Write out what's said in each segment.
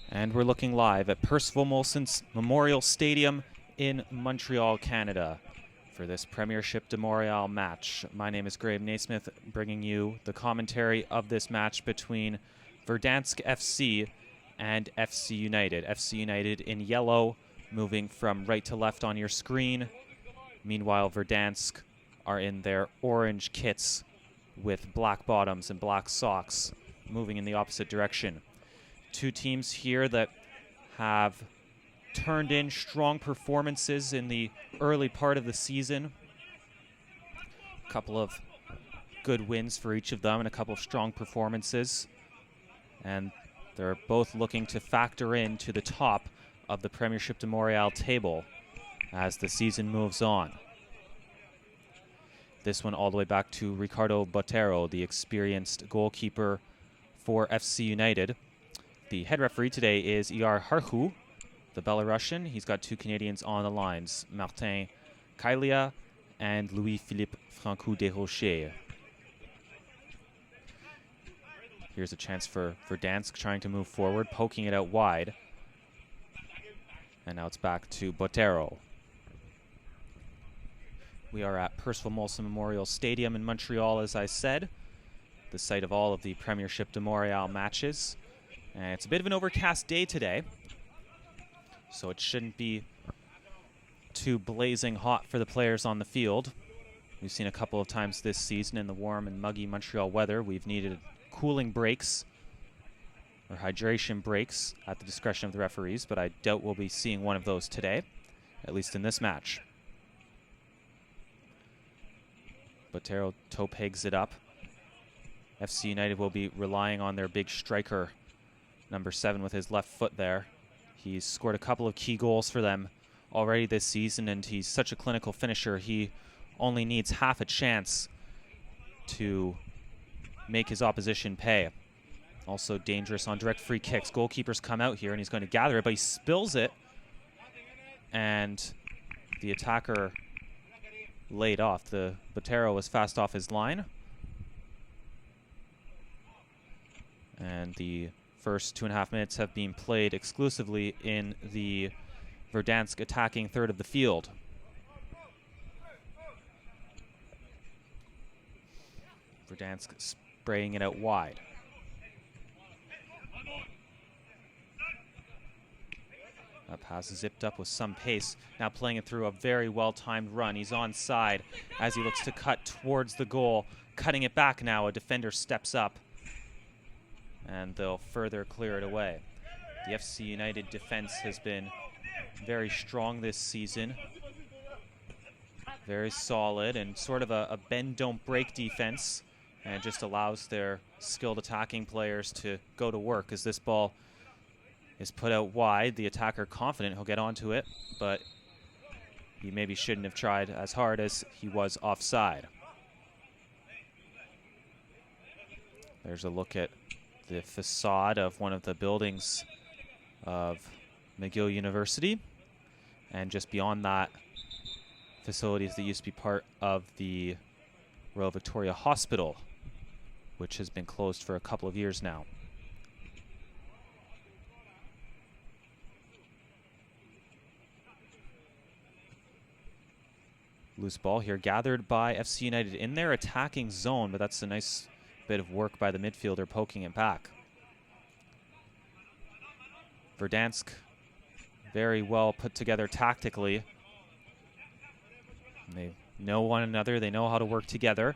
And we're looking live at Percival Molson's Memorial Stadium in Montreal, Canada for this Premiership de Montréal match. My name is Graham Naismith, bringing you the commentary of this match between Verdansk FC and FC United. FC United in yellow, moving from right to left on your screen. Meanwhile, Verdansk are in their orange kits with black bottoms and black socks, moving in the opposite direction. Two teams here that have turned in strong performances in the early part of the season. A couple of good wins for each of them and a couple of strong performances. And they're both looking to factor into the top of the Premiership de Montréal table as the season moves on. This one all the way back to Ricardo Botero, the experienced goalkeeper for FC United. The head referee today is Iar Harhu, the Belarusian. He's got two Canadians on the lines, Martin Kailia and Louis-Philippe Francoux-Desrochers. Here's a chance for Verdansk trying to move forward, poking it out wide. And now it's back to Botero. We are at Percival Molson Memorial Stadium in Montreal, as I said, the site of all of the Premiership de Montréal matches. And it's a bit of an overcast day today, so it shouldn't be too blazing hot for the players on the field. We've seen a couple of times this season in the warm and muggy Montreal weather, we've needed cooling breaks or hydration breaks at the discretion of the referees, but I doubt we'll be seeing one of those today, at least in this match. Botero toe pegs it up. FC United will be relying on their big striker, number 7, with his left foot there. He's scored a couple of key goals for them already this season, and he's such a clinical finisher. He only needs half a chance to make his opposition pay. Also dangerous on direct free kicks. Goalkeepers come out here, and he's going to gather it, but he spills it, and the attacker laid off. The Botero was fast off his line, and the first 2.5 minutes have been played exclusively in the Verdansk attacking third of the field. Verdansk spraying it out wide. That pass is zipped up with some pace. Now playing it through a very well-timed run. He's onside as he looks to cut towards the goal. Cutting it back now, a defender steps up, and they'll further clear it away. The FC United defense has been very strong this season. Very solid and sort of a bend-don't-break defense, and it just allows their skilled attacking players to go to work as this ball is put out wide. The attacker confident he'll get onto it, but he maybe shouldn't have tried as hard as he was offside. There's a look at the facade of one of the buildings of McGill University, and just beyond that, facilities that used to be part of the Royal Victoria Hospital, which has been closed for a couple of years now. Loose ball here gathered by FC United in their attacking zone, but that's a nice bit of work by the midfielder poking it back. Verdansk very well put together tactically. They know one another, they know how to work together,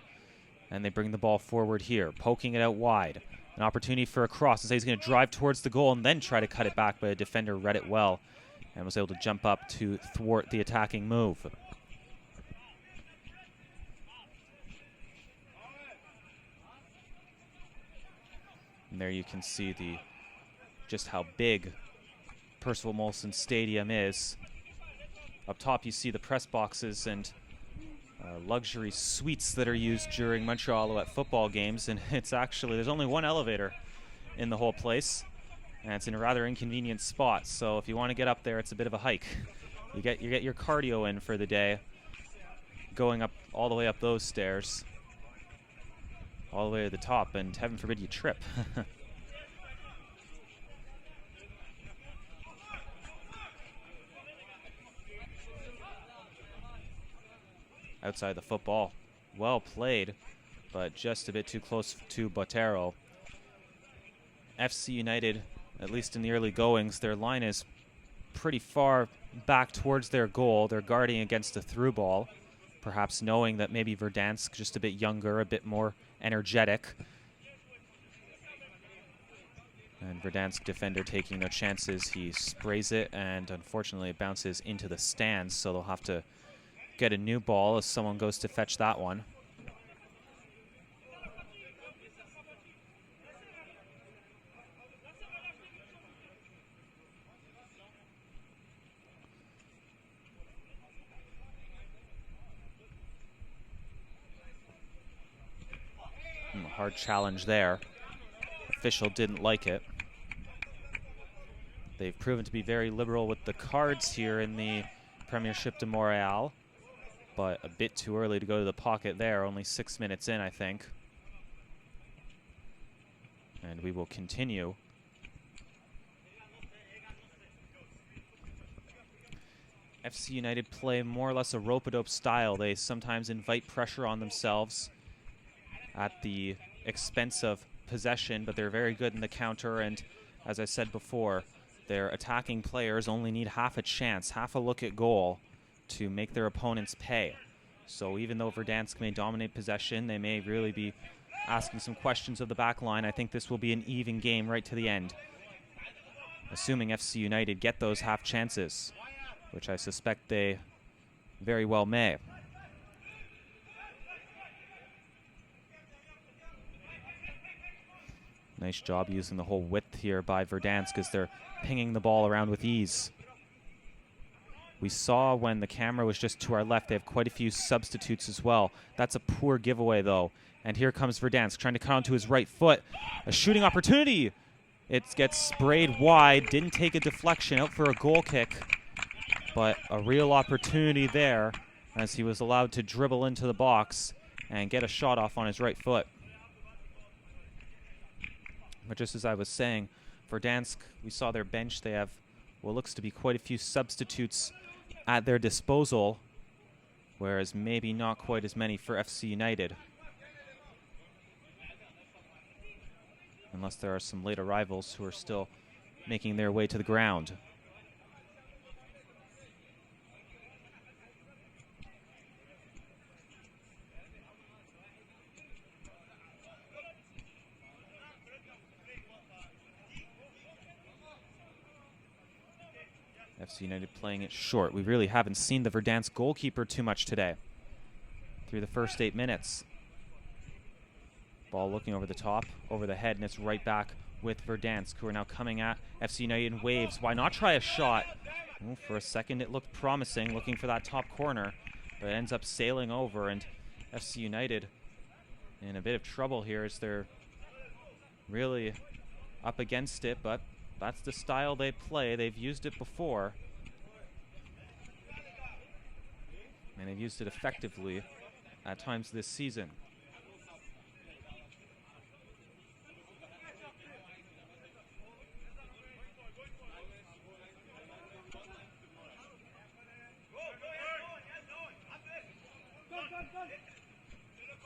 and they bring the ball forward here, poking it out wide. An opportunity for a cross. He's going to drive towards the goal and then try to cut it back, but a defender read it well and was able to jump up to thwart the attacking move. And there you can see just how big Percival Molson Stadium is. Up top you see the press boxes and luxury suites that are used during Montreal Alouette football games, and it's actually, there's only one elevator in the whole place, and it's in a rather inconvenient spot, so if you want to get up there, it's a bit of a hike. You get your cardio in for the day, going up all the way up those stairs. all the way to the top, and heaven forbid you trip. outside the football. Well played, but just a bit too close to Botero. FC United, at least in the early goings, their line is pretty far back towards their goal. They're guarding against a through ball, perhaps knowing that maybe Verdansk, just a bit younger, a bit more energetic. And Verdansk defender taking no chances. He sprays it, and unfortunately it bounces into the stands, so they'll have to get a new ball as someone goes to fetch that one. Hard challenge there. Official didn't like it. They've proven to be very liberal with the cards here in the Premiership de Montréal, but a bit too early to go to the pocket there. Only 6 minutes in, I think. And we will continue. FC United play more or less a rope-a-dope style. They sometimes invite pressure on themselves at the expense of possession, but they're very good in the counter, and as I said before, their attacking players only need half a chance, half a look at goal to make their opponents pay. So even though Verdansk may dominate possession, they may really be asking some questions of the back line. I think this will be an even game right to the end, assuming FC United get those half chances, which I suspect they very well may. Nice job using the whole width here by Verdansk as they're pinging the ball around with ease. We saw when the camera was just to our left, they have quite a few substitutes as well. That's a poor giveaway, though. And here comes Verdansk trying to cut onto his right foot. A shooting opportunity. It gets sprayed wide. Didn't take a deflection, out for a goal kick. But a real opportunity there as he was allowed to dribble into the box and get a shot off on his right foot. But just as I was saying, Verdansk, we saw their bench. They have what looks to be quite a few substitutes at their disposal, whereas maybe not quite as many for FC United. Unless there are some late arrivals who are still making their way to the ground. FC United playing it short. We really haven't seen the Verdansk goalkeeper too much today through the first 8 minutes. Ball looking over the top, over the head, and it's right back with Verdansk, who are now coming at FC United in waves. Why not try a shot? Well, for a second it looked promising, looking for that top corner, but it ends up sailing over, and FC United in a bit of trouble here as they're really up against it, but that's the style they play. They've used it before, and they've used it effectively at times this season.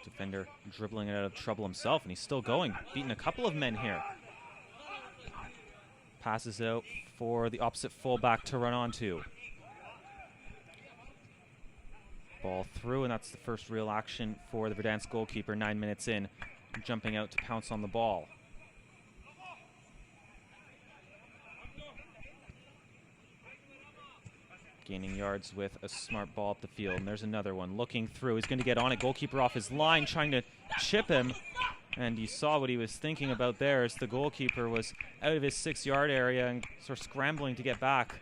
Defender dribbling it out of trouble himself, and he's still going, beating a couple of men here. Passes out for the opposite fullback to run onto. Ball through, and that's the first real action for the Verdansk goalkeeper 9 minutes in, jumping out to pounce on the ball. Gaining yards with a smart ball up the field, and there's another one looking through. He's going to get on it. Goalkeeper off his line, trying to chip him. And you saw what he was thinking about there as the goalkeeper was out of his 6-yard area and sort of scrambling to get back.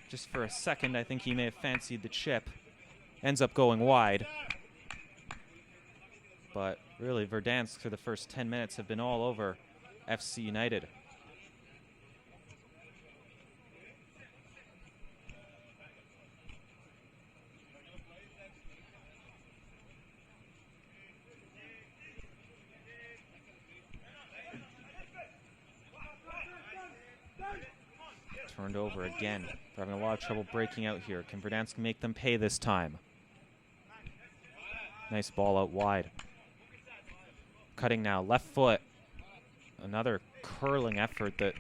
Just for a second, I think he may have fancied the chip. Ends up going wide. But really, Verdansk for the first 10 minutes have been all over FC United. Turned over again. They're having a lot of trouble breaking out here. Can Verdansk make them pay this time? Nice ball out wide. Cutting now, left foot. Another curling effort that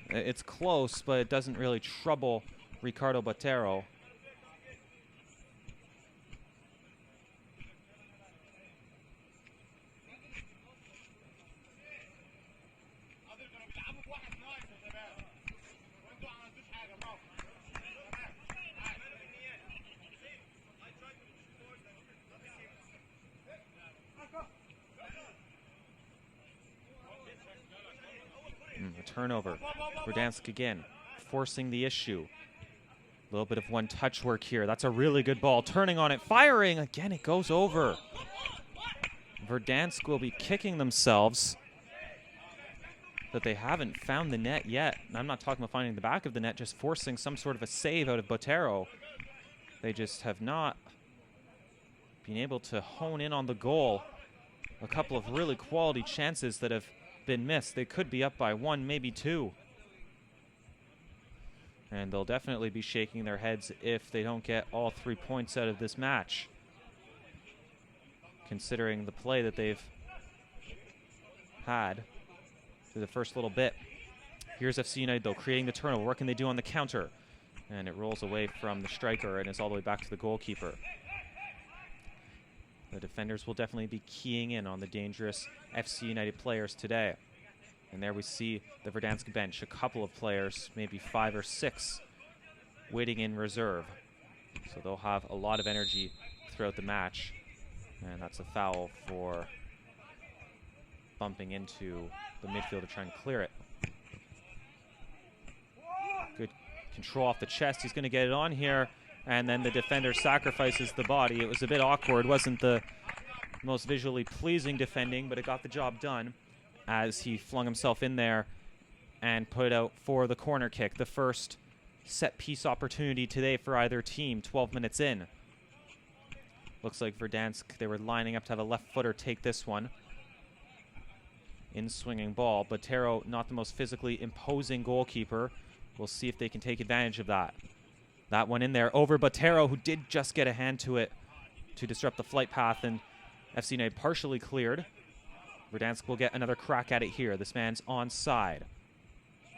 it's close, but it doesn't really trouble Ricardo Botero. A turnover. Verdansk again, forcing the issue. A little bit of one-touch work here. That's a really good ball. Turning on it, firing. Again, it goes over. Verdansk will be kicking themselves that they haven't found the net yet. And I'm not talking about finding the back of the net, just forcing some sort of a save out of Botero. They just have not been able to hone in on the goal. A couple of really quality chances that have been missed. They could be up by 1, maybe 2. And they'll definitely be shaking their heads if they don't get all 3 points out of this match, considering the play that they've had through the first little bit. Here's FC United, though, creating the turnover. What can they do on the counter? And it rolls away from the striker and is all the way back to the goalkeeper. The defenders will definitely be keying in on the dangerous FC United players today. And there we see the Verdansk bench, a couple of players, maybe 5 or 6, waiting in reserve. So they'll have a lot of energy throughout the match. And that's a foul for bumping into the midfielder trying to clear it. Good control off the chest. He's going to get it on here. And then the defender sacrifices the body. It was a bit awkward. Wasn't the most visually pleasing defending, but it got the job done as he flung himself in there and put it out for the corner kick. The first set-piece opportunity today for either team, 12 minutes in. Looks like Verdansk, they were lining up to have a left footer take this one. In-swinging ball. Botero, not the most physically imposing goalkeeper. We'll see if they can take advantage of that. That one in there over Botero, who did just get a hand to it to disrupt the flight path, and FC United partially cleared. Verdansk will get another crack at it here. This man's onside.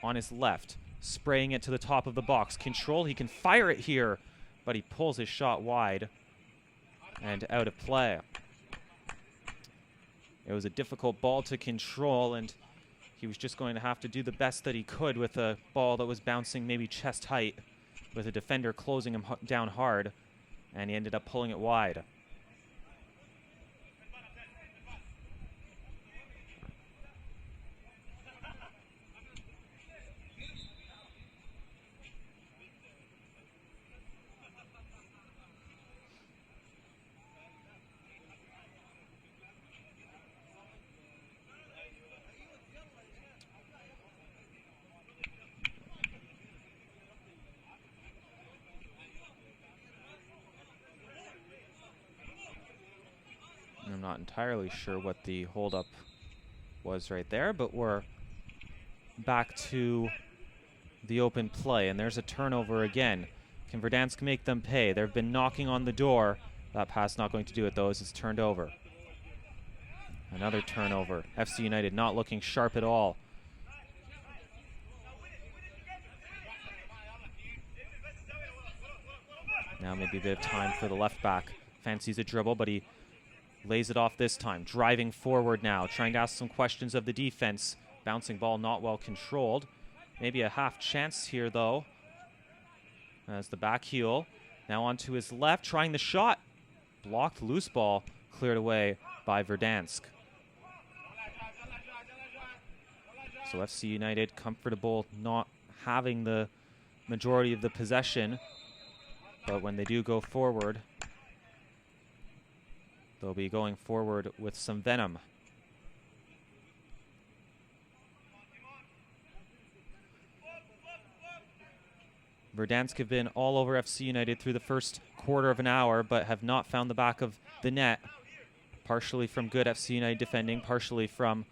On his left, spraying it to the top of the box. Control, he can fire it here, but he pulls his shot wide and out of play. It was a difficult ball to control, and he was just going to have to do the best that he could with a ball that was bouncing maybe chest height, with a defender closing him down hard, and he ended up pulling it wide. I'm not entirely sure what the holdup was right there, but we're back to the open play, and there's a turnover again. Can Verdansk make them pay? They've been knocking on the door. That pass not going to do it, though, as it's turned over. Another turnover. FC United not looking sharp at all. Now maybe a bit of time for the left back. Fancies a dribble, but he lays it off this time. Driving forward now, trying to ask some questions of the defense. Bouncing ball not well controlled. Maybe a half chance here, though. As the back heel. Now onto his left, trying the shot. Blocked, loose ball, cleared away by Verdansk. So FC United comfortable not having the majority of the possession. But when they do go forward, they'll be going forward with some venom. Verdansk have been all over FC United through the first quarter of an hour, but have not found the back of the net. Partially from good FC United defending, partially from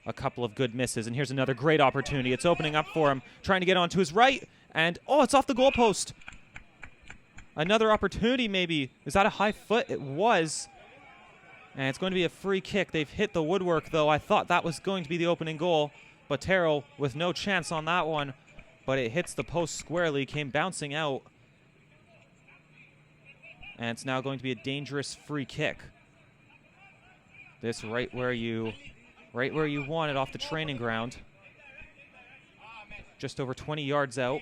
a couple of good misses. And here's another great opportunity. It's opening up for him, trying to get onto his right. And, oh, it's off the goalpost. Another opportunity maybe. Is that a high foot? It was. And it's going to be a free kick. They've hit the woodwork, though. I thought that was going to be the opening goal. Botero with no chance on that one. But it hits the post squarely, came bouncing out. And it's now going to be a dangerous free kick. This right where you want it, off the training ground. Just over 20 yards out.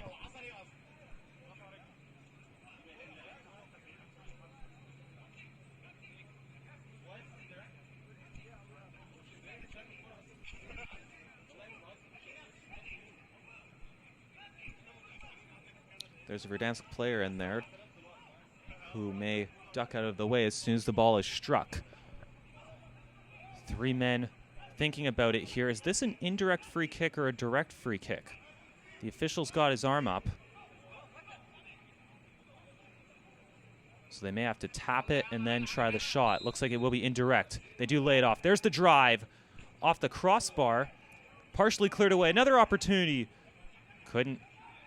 There's a Verdansk player in there who may duck out of the way as soon as the ball is struck. 3 men thinking about it here. Is this an indirect free kick or a direct free kick? The official's got his arm up. So they may have to tap it and then try the shot. Looks like it will be indirect. They do lay it off. There's the drive off the crossbar. Partially cleared away. Another opportunity. Couldn't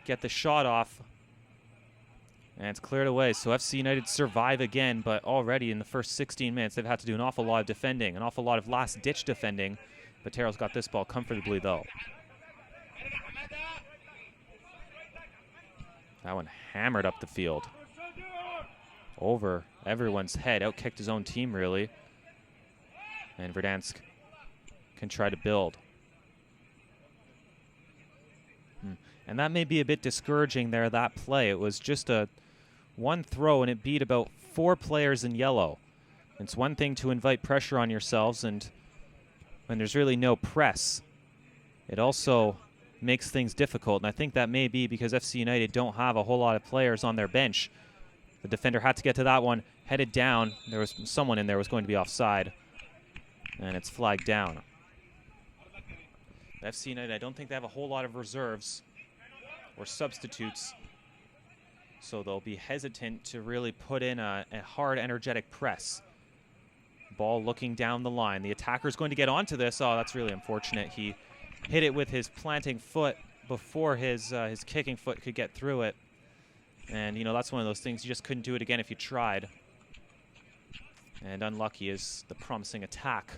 get the shot off. And it's cleared away. So FC United survive again, but already in the first 16 minutes, they've had to do an awful lot of defending, an awful lot of last-ditch defending. Botero's got this ball comfortably, though. That one hammered up the field. Over everyone's head. Outkicked his own team, really. And Verdansk can try to build. And that may be a bit discouraging there, that play. It was just a one throw, and it beat about 4 players in yellow. It's one thing to invite pressure on yourselves, and when there's really no press, it also makes things difficult. And I think that may be because FC United don't have a whole lot of players on their bench. The defender had to get to that one, headed down. There was someone in there was going to be offside, and it's flagged down. FC United, I don't think they have a whole lot of reserves or substitutes, so they'll be hesitant to really put in a hard, energetic press. Ball looking down the line. The attacker's going to get onto this. Oh, that's really unfortunate. He hit it with his planting foot before his kicking foot could get through it. And, you know, that's one of those things. You just couldn't do it again if you tried. And unlucky as the promising attack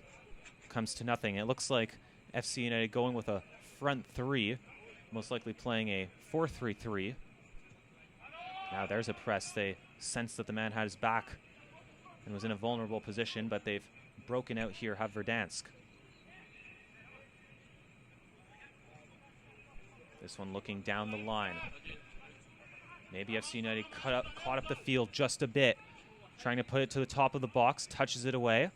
comes to nothing. It looks like FC United going with a front 3, most likely playing a 4-3-3. Now there's a press. They sensed that the man had his back and was in a vulnerable position, but they've broken out here, have Verdansk. This one looking down the line. Maybe FC United caught up the field just a bit, trying to put it to the top of the box, touches it away.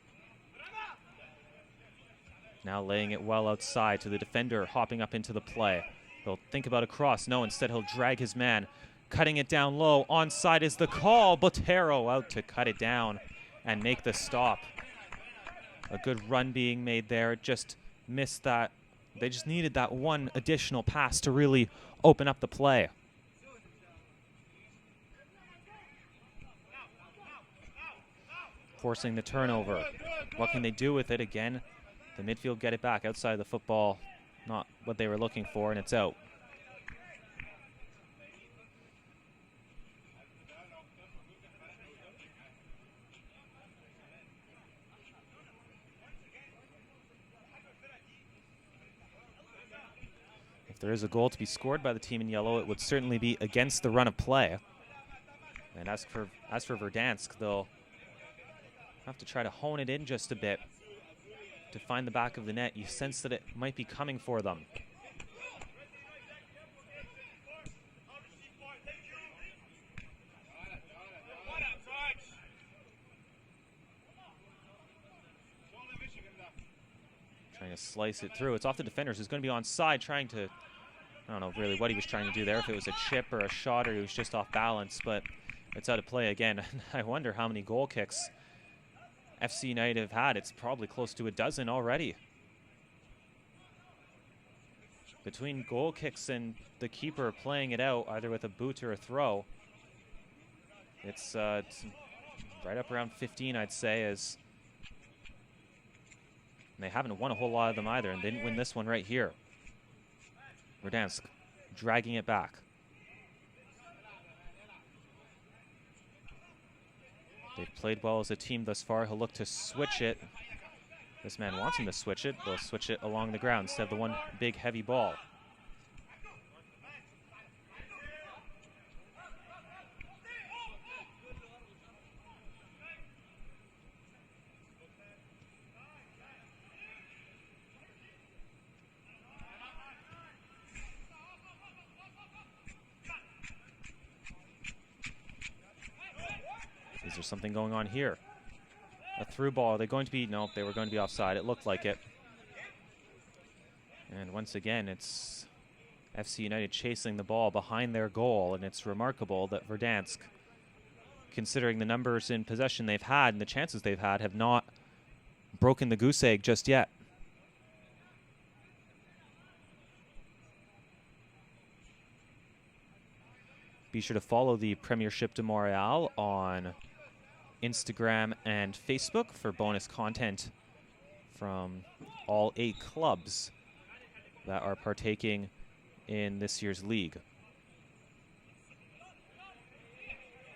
Now laying it well outside to the defender, hopping up into the play. He'll think about a cross. No, instead he'll drag his man. Cutting it down low. Onside is the call. Botero out to cut it down and make the stop. A good run being made there. Just missed that. They just needed that one additional pass to really open up the play. Forcing the turnover. What can they do with it again? The midfield get it back outside the football. Not what they were looking for, and it's out. If there is a goal to be scored by the team in yellow, it would certainly be against the run of play. And as for Verdansk, they'll have to try to hone it in just a bit to find the back of the net. You sense that it might be coming for them. Trying to slice it through. It's off the defenders. Who's going to be onside, trying to, I don't know really what he was trying to do there, if it was a chip or a shot or he was just off balance, but it's out of play again. I wonder how many goal kicks FC United have had. It's probably close to a dozen already. Between goal kicks and the keeper playing it out, either with a boot or a throw, it's right up around 15, I'd say, as and they haven't won a whole lot of them either, and they didn't win this one right here. Verdansk dragging it back. They've played well as a team thus far. He'll look to switch it. This man wants him to switch it. They'll switch it along the ground instead of the one big heavy ball. Is there something going on here? A through ball. Are they going to be? No, they were going to be offside. It looked like it. And once again, it's FC United chasing the ball behind their goal, and it's remarkable that Verdansk, considering the numbers in possession they've had and the chances they've had, have not broken the goose egg just yet. Be sure to follow the Premiership de Montréal on Instagram and Facebook for bonus content from all 8 clubs that are partaking in this year's league.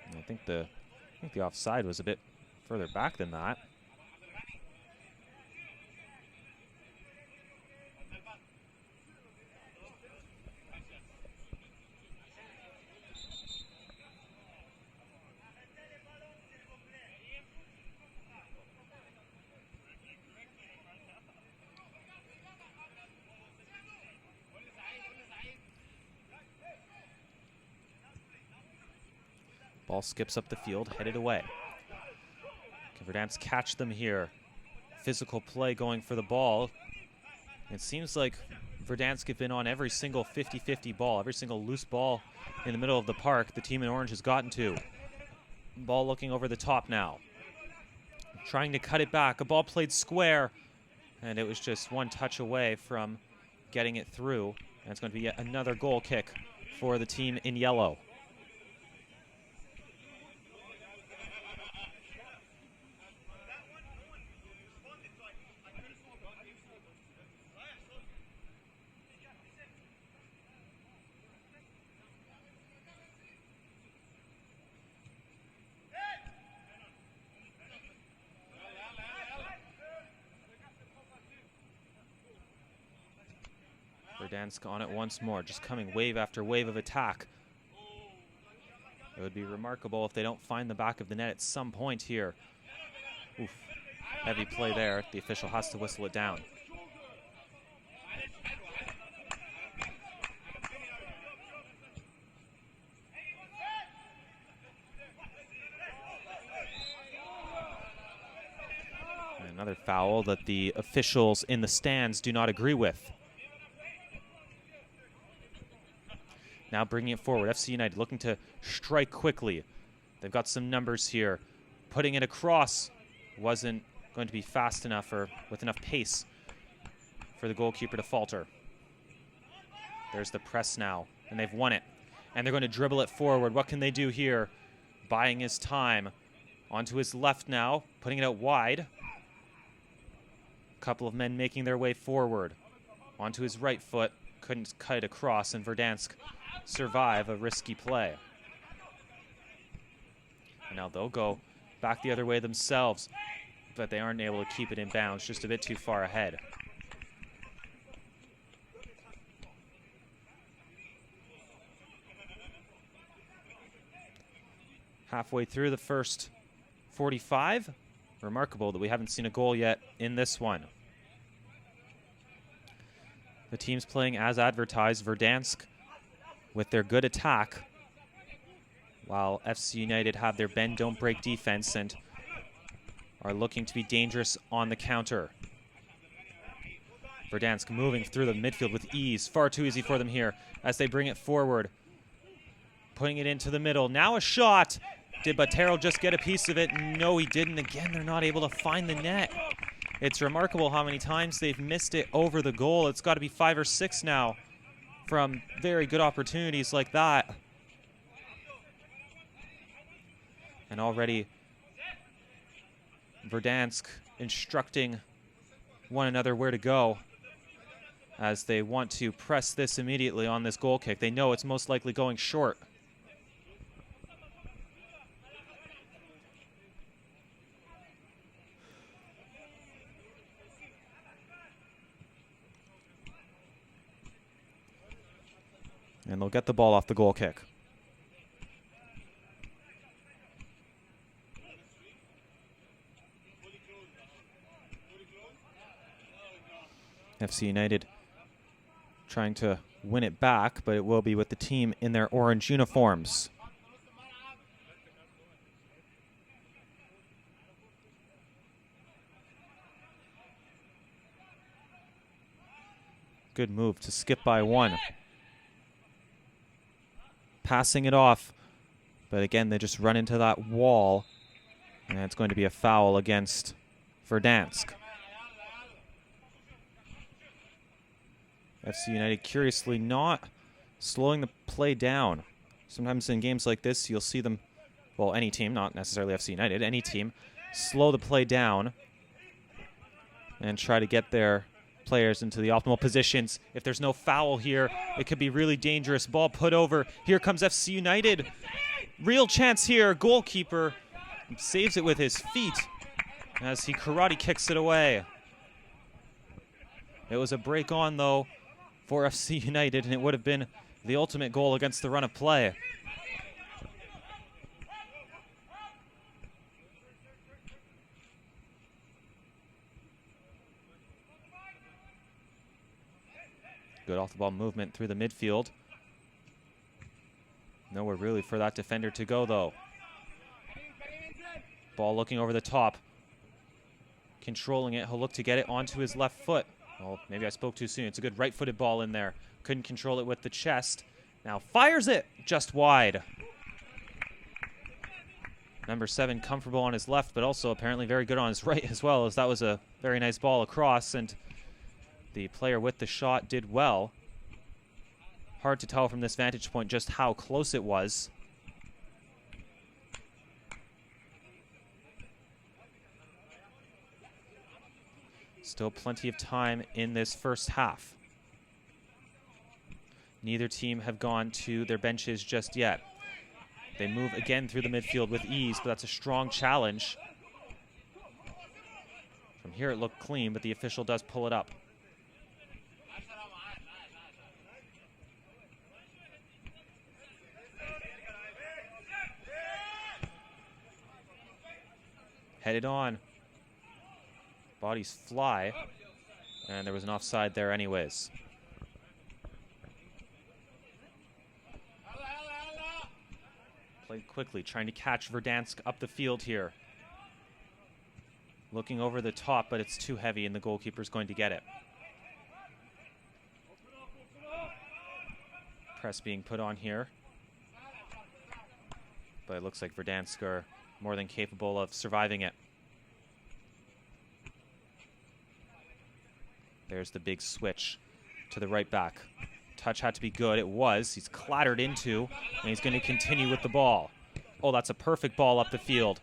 And I think the offside was a bit further back than that. Ball skips up the field, headed away. Can Verdansk catch them here? Physical play going for the ball. It seems like Verdansk have been on every single 50-50 ball, every single loose ball in the middle of the park the team in orange has gotten to. Ball looking over the top now. Trying to cut it back. A ball played square, and it was just one touch away from getting it through. And it's going to be yet another goal kick for the team in yellow. Verdansk on it once more, just coming wave after wave of attack. It would be remarkable if they don't find the back of the net at some point here. Oof. Heavy play there. The official has to whistle it down. And another foul that the officials in the stands do not agree with. Now bringing it forward, FC United looking to strike quickly. They've got some numbers here. Putting it across wasn't going to be fast enough or with enough pace for the goalkeeper to falter. There's the press now, and they've won it. And they're going to dribble it forward. What can they do here? Buying his time. Onto his left now, putting it out wide. A couple of men making their way forward. Onto his right foot, couldn't cut it across, and Verdansk survive a risky play. And now they'll go back the other way themselves, but they aren't able to keep it in bounds, just a bit too far ahead. Halfway through the first 45. Remarkable that we haven't seen a goal yet in this one. The team's playing as advertised. Verdansk with their good attack, while FC United have their bend, don't break defense and are looking to be dangerous on the counter. Verdansk moving through the midfield with ease. Far too easy for them here as they bring it forward. Putting it into the middle. Now a shot. Did Batero just get a piece of it? No, he didn't. Again, they're not able to find the net. It's remarkable how many times they've missed it over the goal. It's got to be 5 or 6 now from very good opportunities like that. And already Verdansk instructing one another where to go as they want to press this immediately on this goal kick. They know it's most likely going short. And they'll get the ball off the goal kick. FC United trying to win it back, but it will be with the team in their orange uniforms. Good move to skip by one. Passing it off, but again, they just run into that wall, and it's going to be a foul against Verdansk. FC United curiously not slowing the play down. Sometimes in games like this, you'll see them, well, any team, not necessarily FC United, any team, slow the play down and try to get their players into the optimal positions. If there's no foul here, it could be really dangerous. Ball put over. Here comes FC United. Real chance here. Goalkeeper saves it with his feet as he karate kicks it away. It was a break on, though, for FC United, and it would have been the ultimate goal against the run of play. Good off-the-ball movement through the midfield. Nowhere really for that defender to go, though. Ball looking over the top. Controlling it. He'll look to get it onto his left foot. Oh, maybe I spoke too soon. It's a good right-footed ball in there. Couldn't control it with the chest. Now fires it just wide. Number 7 comfortable on his left, but also apparently very good on his right as well, as that was a very nice ball across, and the player with the shot did well. Hard to tell from this vantage point just how close it was. Still plenty of time in this first half. Neither team have gone to their benches just yet. They move again through the midfield with ease, but that's a strong challenge. From here it looked clean, but the official does pull it up. Headed on. Bodies fly. And there was an offside there anyways. Played quickly, trying to catch Verdansk up the field here. Looking over the top, but it's too heavy and the goalkeeper's going to get it. Press being put on here. But it looks like Verdansk are more than capable of surviving it. There's the big switch to the right back. Touch had to be good. It was. He's clattered into, and he's going to continue with the ball. Oh, that's a perfect ball up the field.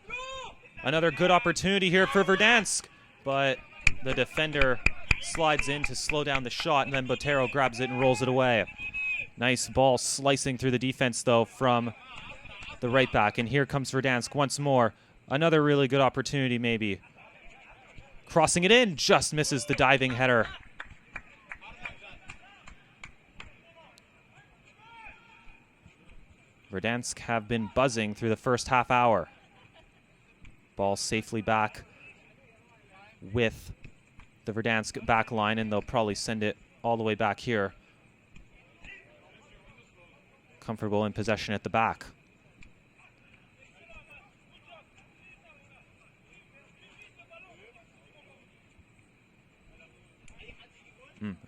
Another good opportunity here for Verdansk, but the defender slides in to slow down the shot, and then Botero grabs it and rolls it away. Nice ball slicing through the defense, though, from the right back. And here comes Verdansk once more. Another really good opportunity, maybe. Crossing it in, just misses the diving header. Verdansk have been buzzing through the first half hour. Ball safely back with the Verdansk back line, and they'll probably send it all the way back here. Comfortable in possession at the back.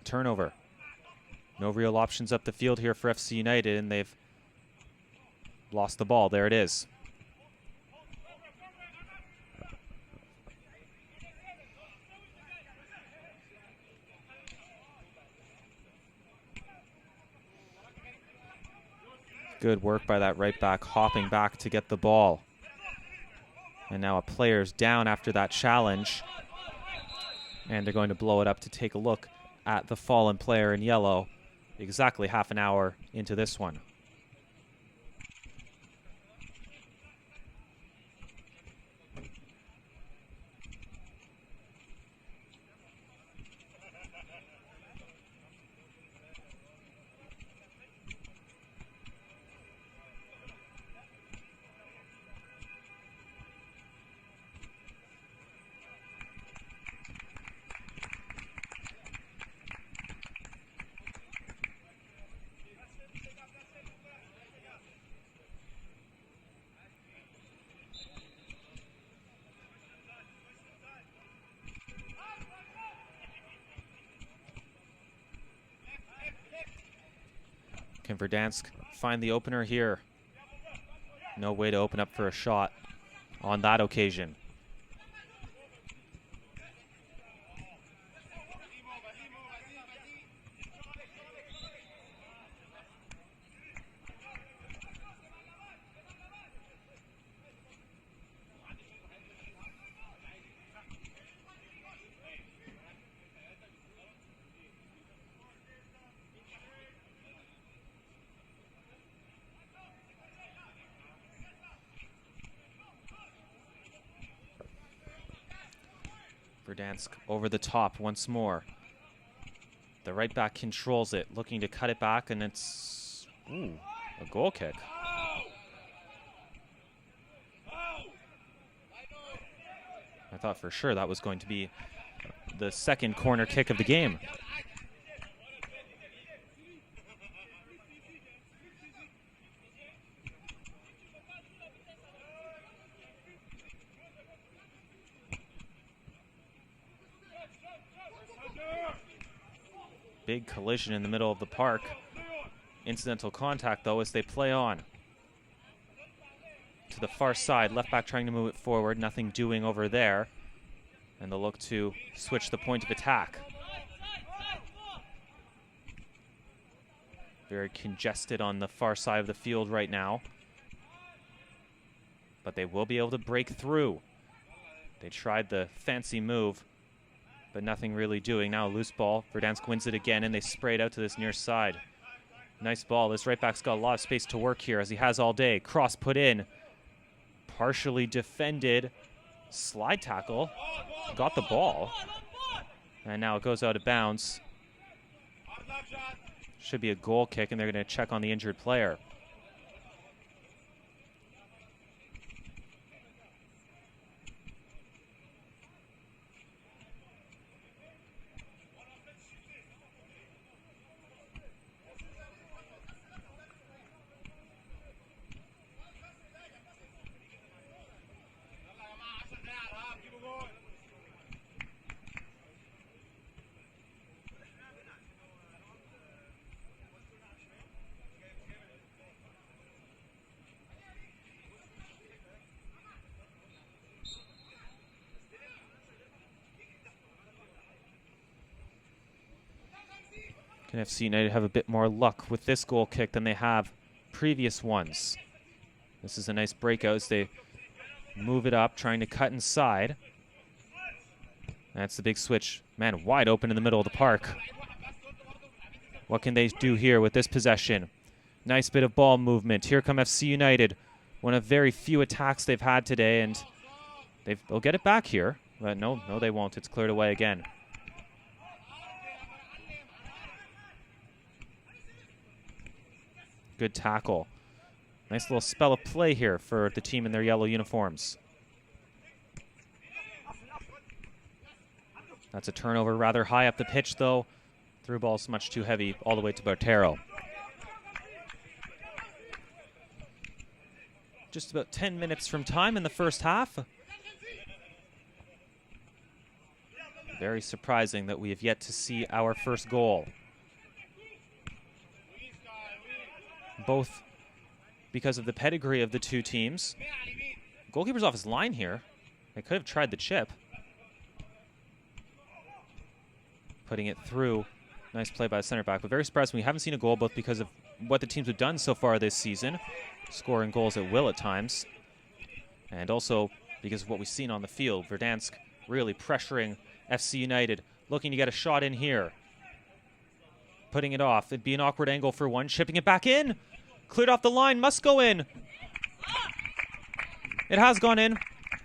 Turnover. No real options up the field here for FC United, and they've lost the ball. There it is. Good work by that right back, hopping back to get the ball. And now a player's down after that challenge. And they're going to blow it up to take a look at the fallen player in yellow exactly half an hour into this one. Can Verdansk find the opener here? No way to open up for a shot on that occasion. Verdansk over the top once more. The right back controls it, looking to cut it back, and it's a goal kick. I thought for sure that was going to be the second corner kick of the game. Big collision in the middle of the park. Incidental contact, though, as they play on. To the far side, left back trying to move it forward, nothing doing over there. And they'll look to switch the point of attack. Very congested on the far side of the field right now. But they will be able to break through. They tried the fancy move, but nothing really doing. Now a loose ball. Verdansk wins it again, and they spray it out to this near side. Nice ball. This right back's got a lot of space to work here, as he has all day. Cross put in. Partially defended. Slide tackle. Got the ball. And now it goes out of bounds. Should be a goal kick, and they're going to check on the injured player. Can FC United have a bit more luck with this goal kick than they have previous ones? This is a nice breakout as they move it up, trying to cut inside. That's the big switch. Man, wide open in the middle of the park. What can they do here with this possession? Nice bit of ball movement. Here come FC United. One of very few attacks they've had today, and they'll get it back here. But no, they won't. It's cleared away again. Good tackle. Nice little spell of play here for the team in their yellow uniforms. That's a turnover rather high up the pitch, though. Through ball's much too heavy all the way to Bartero. Just about 10 minutes from time in the first half. Very surprising that we have yet to see our first goal. Both because of the pedigree of the two teams. Goalkeeper's off his line here. They could have tried the chip. Putting it through. Nice play by the center back, but very surprised we haven't seen a goal, both because of what the teams have done so far this season, scoring goals at will at times, and also because of what we've seen on the field. Verdansk really pressuring FC United, looking to get a shot in here. Putting it off. It'd be an awkward angle for one. Chipping it back in. Cleared off the line. Must go in. It has gone in.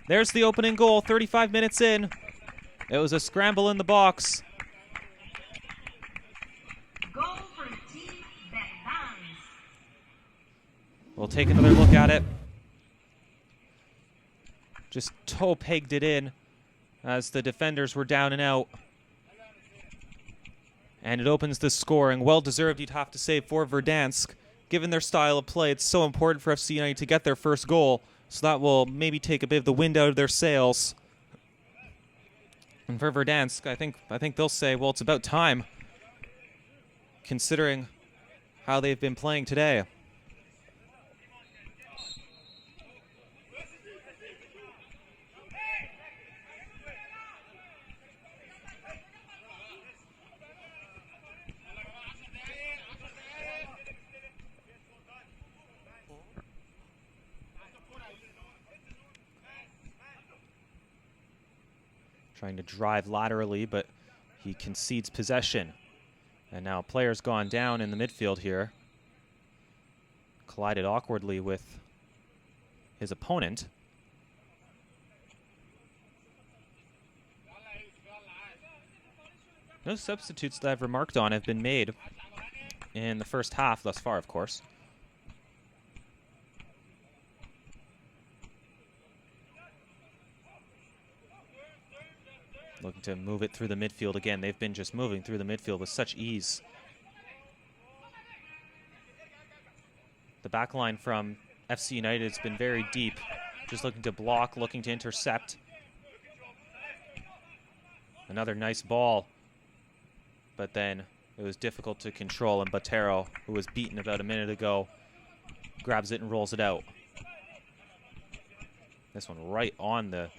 There's the opening goal. 35 minutes in. It was a scramble in the box. Goal for Team Verdansk. We'll take another look at it. Just toe pegged it in as the defenders were down and out. And it opens the scoring. Well-deserved, you'd have to say, for Verdansk. Given their style of play, it's so important for FC United to get their first goal, so that will maybe take a bit of the wind out of their sails. And for Verdansk, I think they'll say, well, it's about time, considering how they've been playing today. Trying to drive laterally, but he concedes possession. And now a player's gone down in the midfield here. Collided awkwardly with his opponent. No substitutes that I've remarked on have been made in the first half thus far, of course. Looking to move it through the midfield again. They've been just moving through the midfield with such ease. The back line from FC United has been very deep. Just looking to block, looking to intercept. Another nice ball. But then it was difficult to control, and Botero, who was beaten about a minute ago, grabs it and rolls it out. This one right on the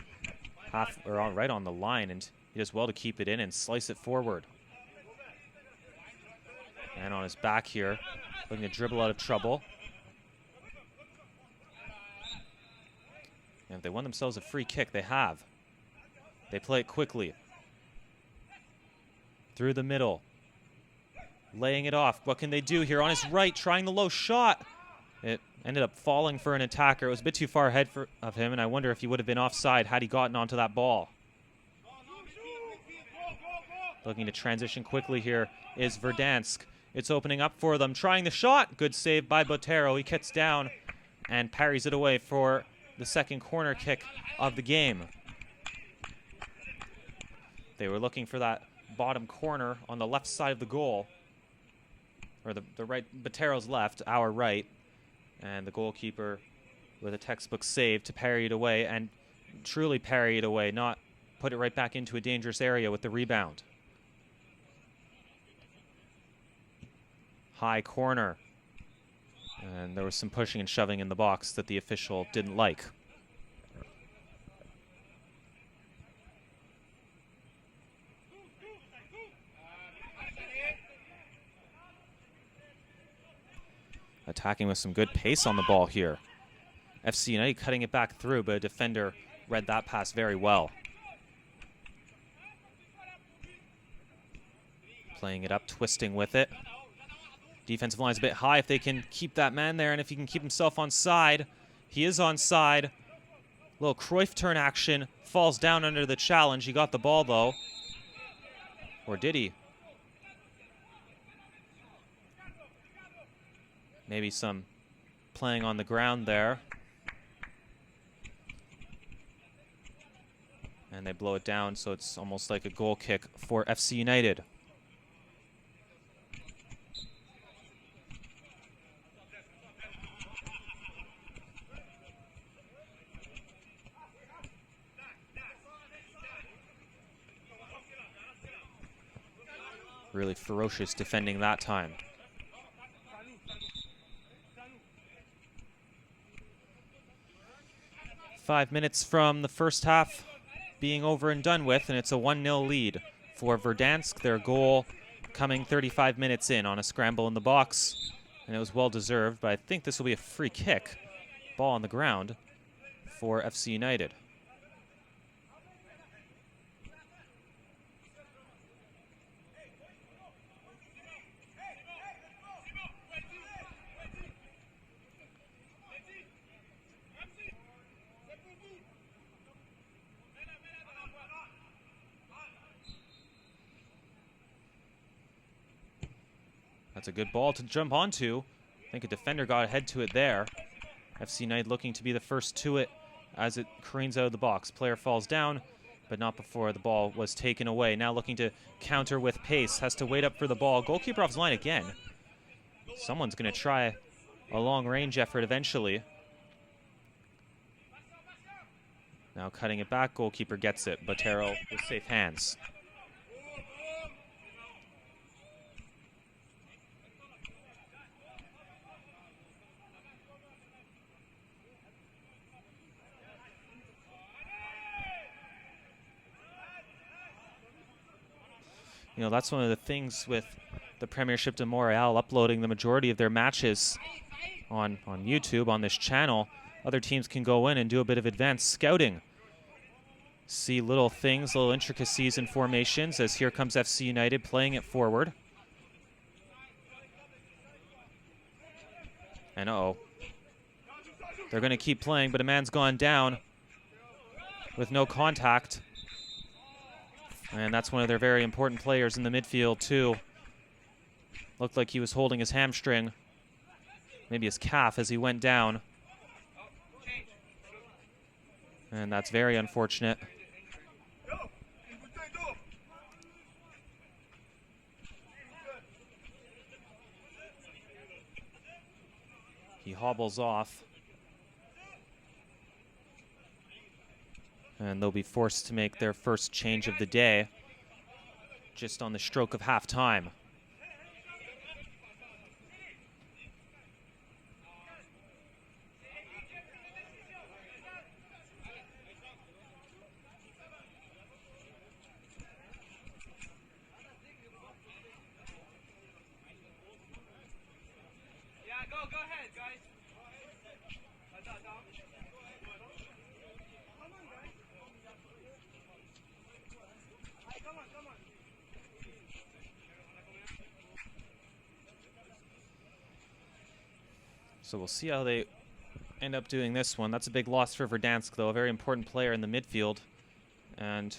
right on the line, and he does well to keep it in and slice it forward. And on his back here, looking to dribble out of trouble. And if they won themselves a free kick, they have. They play it quickly. Through the middle. Laying it off. What can they do here? On his right, trying the low shot. It ended up falling for an attacker. It was a bit too far ahead of him, and I wonder if he would have been offside had he gotten onto that ball. Looking to transition quickly here is Verdansk. It's opening up for them. Trying the shot. Good save by Botero. He kicks down and parries it away for the second corner kick of the game. They were looking for that bottom corner on the left side of the goal. Or the right, Botero's left, our right. And the goalkeeper with a textbook save to parry it away, and truly parry it away, not put it right back into a dangerous area with the rebound. High corner. And there was some pushing and shoving in the box that the official didn't like. Attacking with some good pace on the ball here. FC United cutting it back through, but a defender read that pass very well. Playing it up, twisting with it. Defensive line's a bit high if they can keep that man there, and if he can keep himself on side. He is on side. Little Cruyff turn action. Falls down under the challenge. He got the ball, though. Or did he? Maybe some playing on the ground there. And they blow it down, so it's almost like a goal kick for FC United. Really ferocious defending that time. Five minutes from the first half being over and done with, and it's a 1-0 lead for Verdansk. Their goal coming 35 minutes in on a scramble in the box, and it was well deserved, but I think this will be a free kick. Ball on the ground for FC United. That's a good ball to jump onto. I think a defender got ahead to it there. FC United looking to be the first to it as it careens out of the box. Player falls down, but not before the ball was taken away. Now looking to counter with pace. Has to wait up for the ball. Goalkeeper off his line again. Someone's going to try a long-range effort eventually. Now cutting it back. Goalkeeper gets it. Botero with safe hands. You know, that's one of the things with the Premiership de Montréal uploading the majority of their matches on YouTube, on this channel. Other teams can go in and do a bit of advanced scouting. See little things, little intricacies in formations, as here comes FC United playing it forward. And uh-oh. They're going to keep playing, but a man's gone down with no contact. And that's one of their very important players in the midfield, too. Looked like he was holding his hamstring, maybe his calf, as he went down. And that's very unfortunate. He hobbles off. And they'll be forced to make their first change of the day just on the stroke of halftime. Go ahead, guys. Come on. So we'll see how they end up doing this one. That's a big loss for Verdansk, though, a very important player in the midfield. And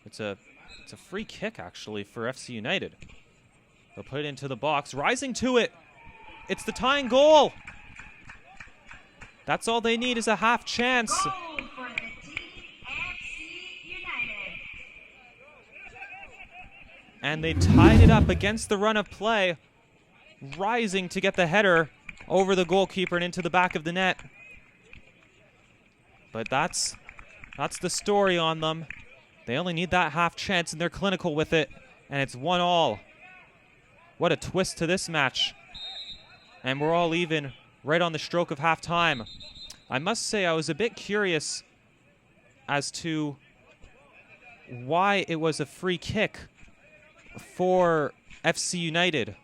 it's a free kick, actually, for FC United. They'll put it into the box, rising to it. It's the tying goal. That's all they need is a half chance. Goal for the team FC United. And they tied it up against the run of play, rising to get the header over the goalkeeper and into the back of the net. But that's the story on them. They only need that half chance, and they're clinical with it, and it's 1-1. What a twist to this match. And we're all even right on the stroke of halftime. I must say I was a bit curious as to why it was a free kick for FC United.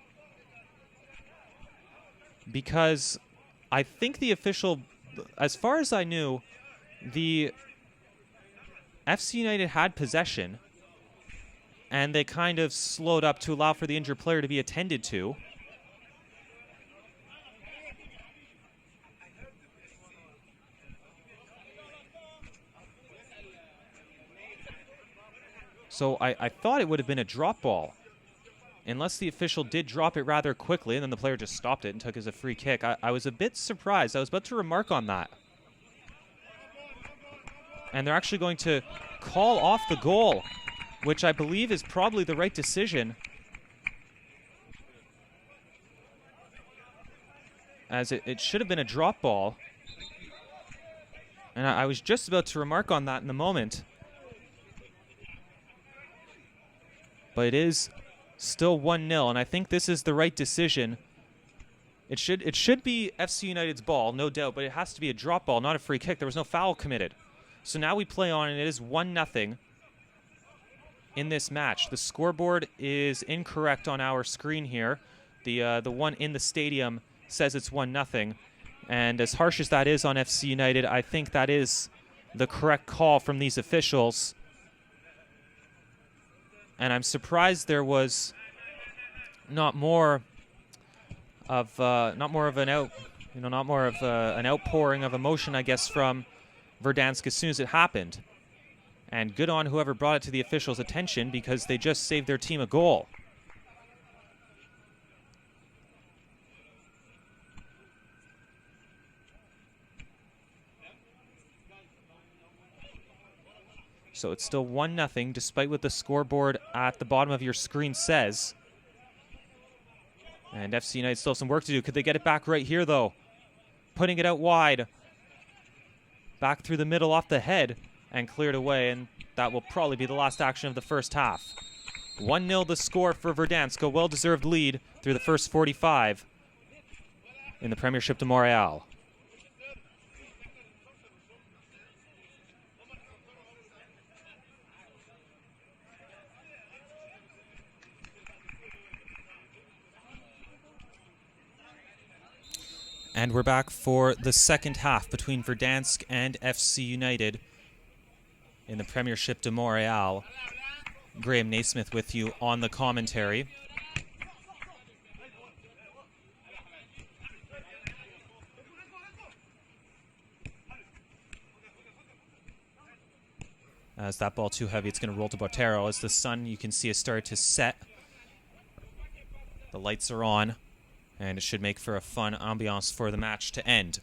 Because I think the official, as far as I knew, the FC United had possession, and they kind of slowed up to allow for the injured player to be attended to. So I thought it would have been a drop ball, unless the official did drop it rather quickly, and then the player just stopped it and took it as a free kick. I was a bit surprised. I was about to remark on that. And they're actually going to call off the goal, which I believe is probably the right decision, as it should have been a drop ball. And I was just about to remark on that in the moment. But it is still 1-0, and I think this is the right decision. It should be FC United's ball, no doubt, but it has to be a drop ball, not a free kick. There was no foul committed. So now we play on, and it is 1-0 in this match. The scoreboard is incorrect on our screen here. The one in the stadium says it's 1-0, and as harsh as that is on FC United, I think that is the correct call from these officials. And I'm surprised there was not more of an outpouring of emotion, I guess, from Verdansk as soon as it happened. And good on whoever brought it to the officials' attention, because they just saved their team a goal. So it's still 1-0, despite what the scoreboard at the bottom of your screen says. And FC United still have some work to do. Could they get it back right here, though? Putting it out wide. Back through the middle off the head and cleared away. And that will probably be the last action of the first half. 1-0 the score for Verdansk. A well-deserved lead through the first 45 in the Premiership de Montréal. And we're back for the second half between Verdansk and FC United in the Premiership de Montreal. Graham Naismith with you on the commentary. As that ball too heavy, it's going to roll to Botero. As the sun, you can see, has started to set. The lights are on, and it should make for a fun ambiance for the match to end.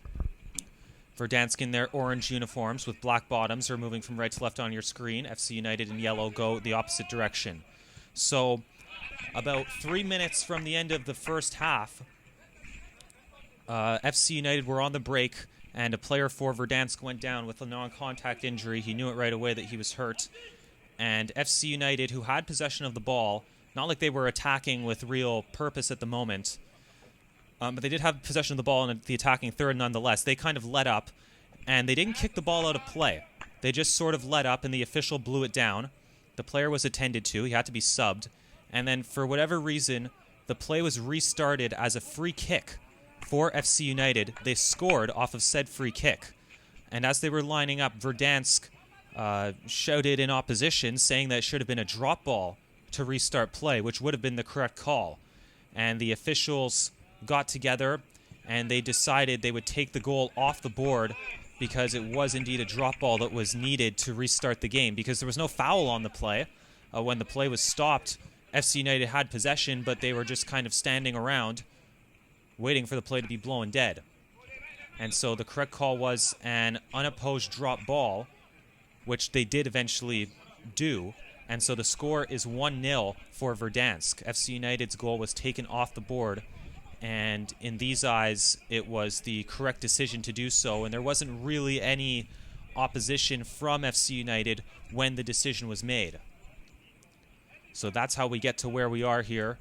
Verdansk in their orange uniforms with black bottoms are moving from right to left on your screen. FC United in yellow go the opposite direction. So about 3 minutes from the end of the first half, FC United were on the break, and a player for Verdansk went down with a non-contact injury. He knew it right away that he was hurt. And FC United, who had possession of the ball, not like they were attacking with real purpose at the moment, but they did have possession of the ball in the attacking third nonetheless. They kind of let up, and they didn't kick the ball out of play. They just sort of let up, and the official blew it down. The player was attended to. He had to be subbed. And then, for whatever reason, the play was restarted as a free kick for FC United. They scored off of said free kick. And as they were lining up, Verdansk shouted in opposition, saying that it should have been a drop ball to restart play, which would have been the correct call. And the officials got together, and they decided they would take the goal off the board because it was indeed a drop ball that was needed to restart the game, because there was no foul on the play. When the play was stopped, FC United had possession, but they were just kind of standing around waiting for the play to be blown dead. And so the correct call was an unopposed drop ball, which they did eventually do. And so the score is 1-0 for Verdansk. FC United's goal was taken off the board, and in these eyes, it was the correct decision to do so, and there wasn't really any opposition from FC United when the decision was made. So that's how we get to where we are here.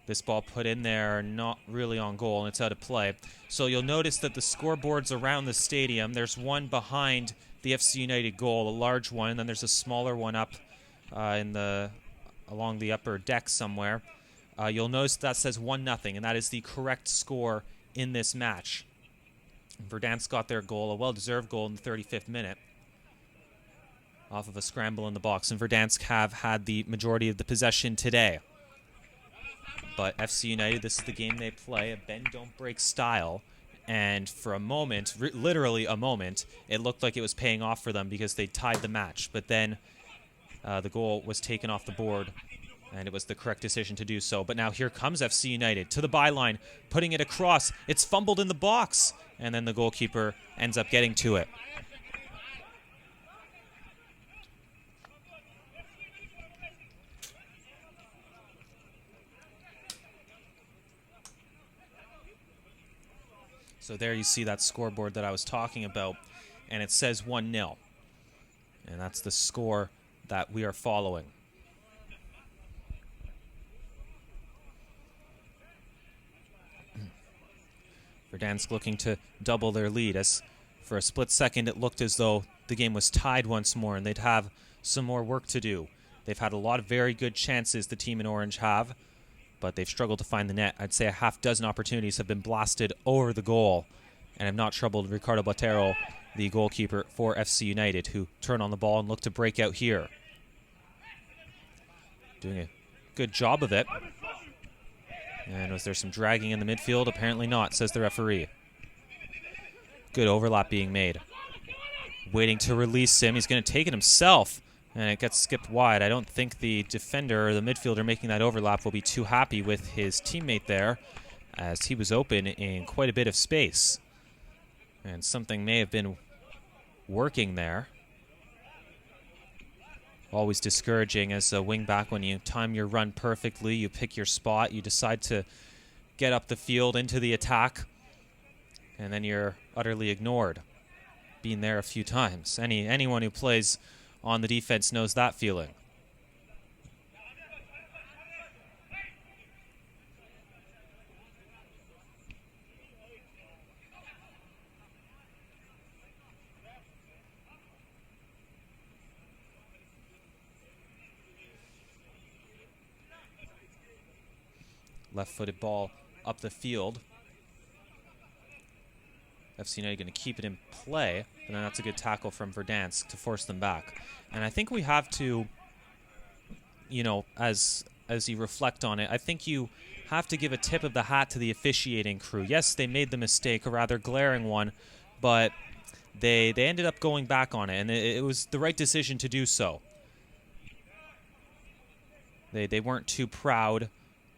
This ball put in there, not really on goal, and it's out of play. So you'll notice that the scoreboards around the stadium, there's one behind the FC United goal, a large one, and then there's a smaller one up along the upper deck somewhere. You'll notice that says 1-0, and that is the correct score in this match. Verdansk got their goal, a well-deserved goal in the 35th minute, off of a scramble in the box, and Verdansk have had the majority of the possession today. But FC United, this is the game they play, a bend-don't-break style. And for a moment, literally a moment, it looked like it was paying off for them because they tied the match. But then the goal was taken off the board, and it was the correct decision to do so. But now here comes FC United to the byline, putting it across. It's fumbled in the box, and then the goalkeeper ends up getting to it. So there you see that scoreboard that I was talking about, and it says 1-0. And that's the score that we are following. Verdansk looking to double their lead, as for a split second it looked as though the game was tied once more and they'd have some more work to do. They've had a lot of very good chances, the team in orange have, but they've struggled to find the net. I'd say a half-dozen opportunities have been blasted over the goal and have not troubled Ricardo Botero, the goalkeeper for FC United, who turn on the ball and look to break out here. Doing a good job of it. And was there some dragging in the midfield? Apparently not, says the referee. Good overlap being made. Waiting to release him. He's going to take it himself, and it gets skipped wide. I don't think the defender or the midfielder making that overlap will be too happy with his teammate there, as he was open in quite a bit of space. And something may have been working there. Always discouraging as a wing-back when you time your run perfectly, you pick your spot, you decide to get up the field into the attack, and then you're utterly ignored. Been there a few times. Anyone who plays on the defense knows that feeling. Left-footed ball up the field. FC United going to keep it in play, but then that's a good tackle from Verdansk to force them back. And I think we have to, you know, as you reflect on it, I think you have to give a tip of the hat to the officiating crew. Yes, they made the mistake, a rather glaring one, but they ended up going back on it, and it was the right decision to do so. They weren't too proud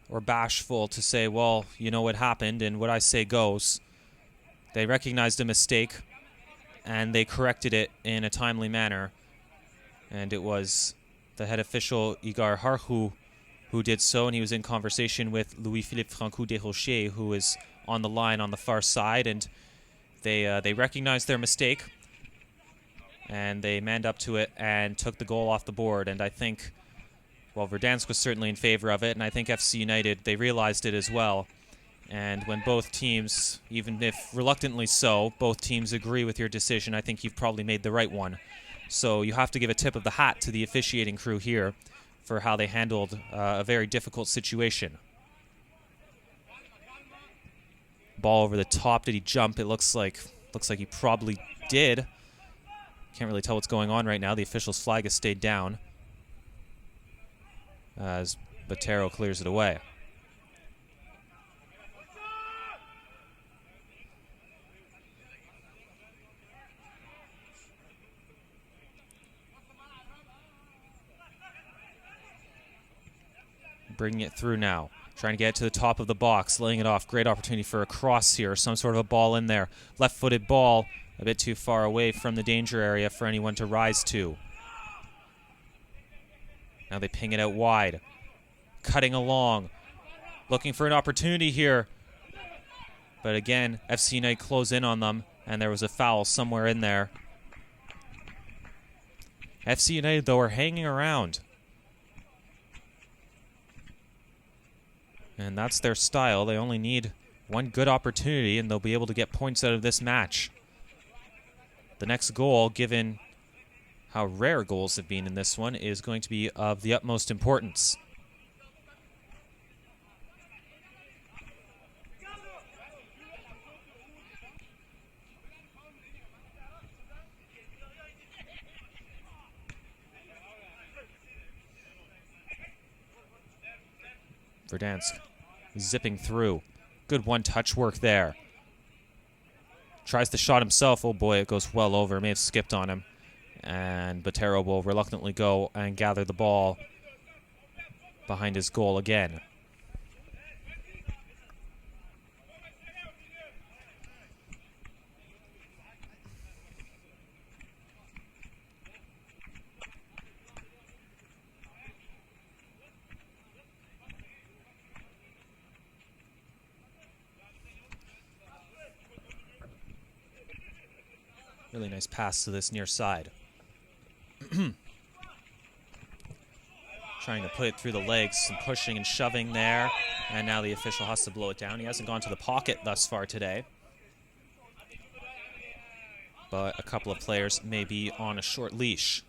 or bashful to say, well, you know what happened, and what I say goes. They recognized a mistake, and they corrected it in a timely manner. And it was the head official, Igor Harhu, who did so, and he was in conversation with Louis-Philippe Francoux-Desrochers, who is on the line on the far side, and they recognized their mistake, and they manned up to it and took the goal off the board. And I think, well, Verdansk was certainly in favor of it, and I think FC United, they realized it as well. And when both teams, even if reluctantly so, both teams agree with your decision, I think you've probably made the right one. So you have to give a tip of the hat to the officiating crew here for how they handled a very difficult situation. Ball over the top. Did he jump? It looks like he probably did. Can't really tell what's going on right now. The official's flag has stayed down as Botero clears it away. Bringing it through now. Trying to get to the top of the box, laying it off. Great opportunity for a cross here, some sort of a ball in there. Left-footed ball, a bit too far away from the danger area for anyone to rise to. Now they ping it out wide. Cutting along. Looking for an opportunity here. But again, FC United close in on them, and there was a foul somewhere in there. FC United, though, are hanging around. And that's their style. They only need one good opportunity, and they'll be able to get points out of this match. The next goal, given how rare goals have been in this one, is going to be of the utmost importance. Verdansk zipping through. Good one-touch work there. Tries the shot himself. Oh boy, it goes well over. May have skipped on him. And Botero will reluctantly go and gather the ball behind his goal again. Really nice pass to this near side. Trying to put it through the legs, some pushing and shoving there. And now the official has to blow it down. He hasn't gone to the pocket thus far today. But a couple of players may be on a short leash.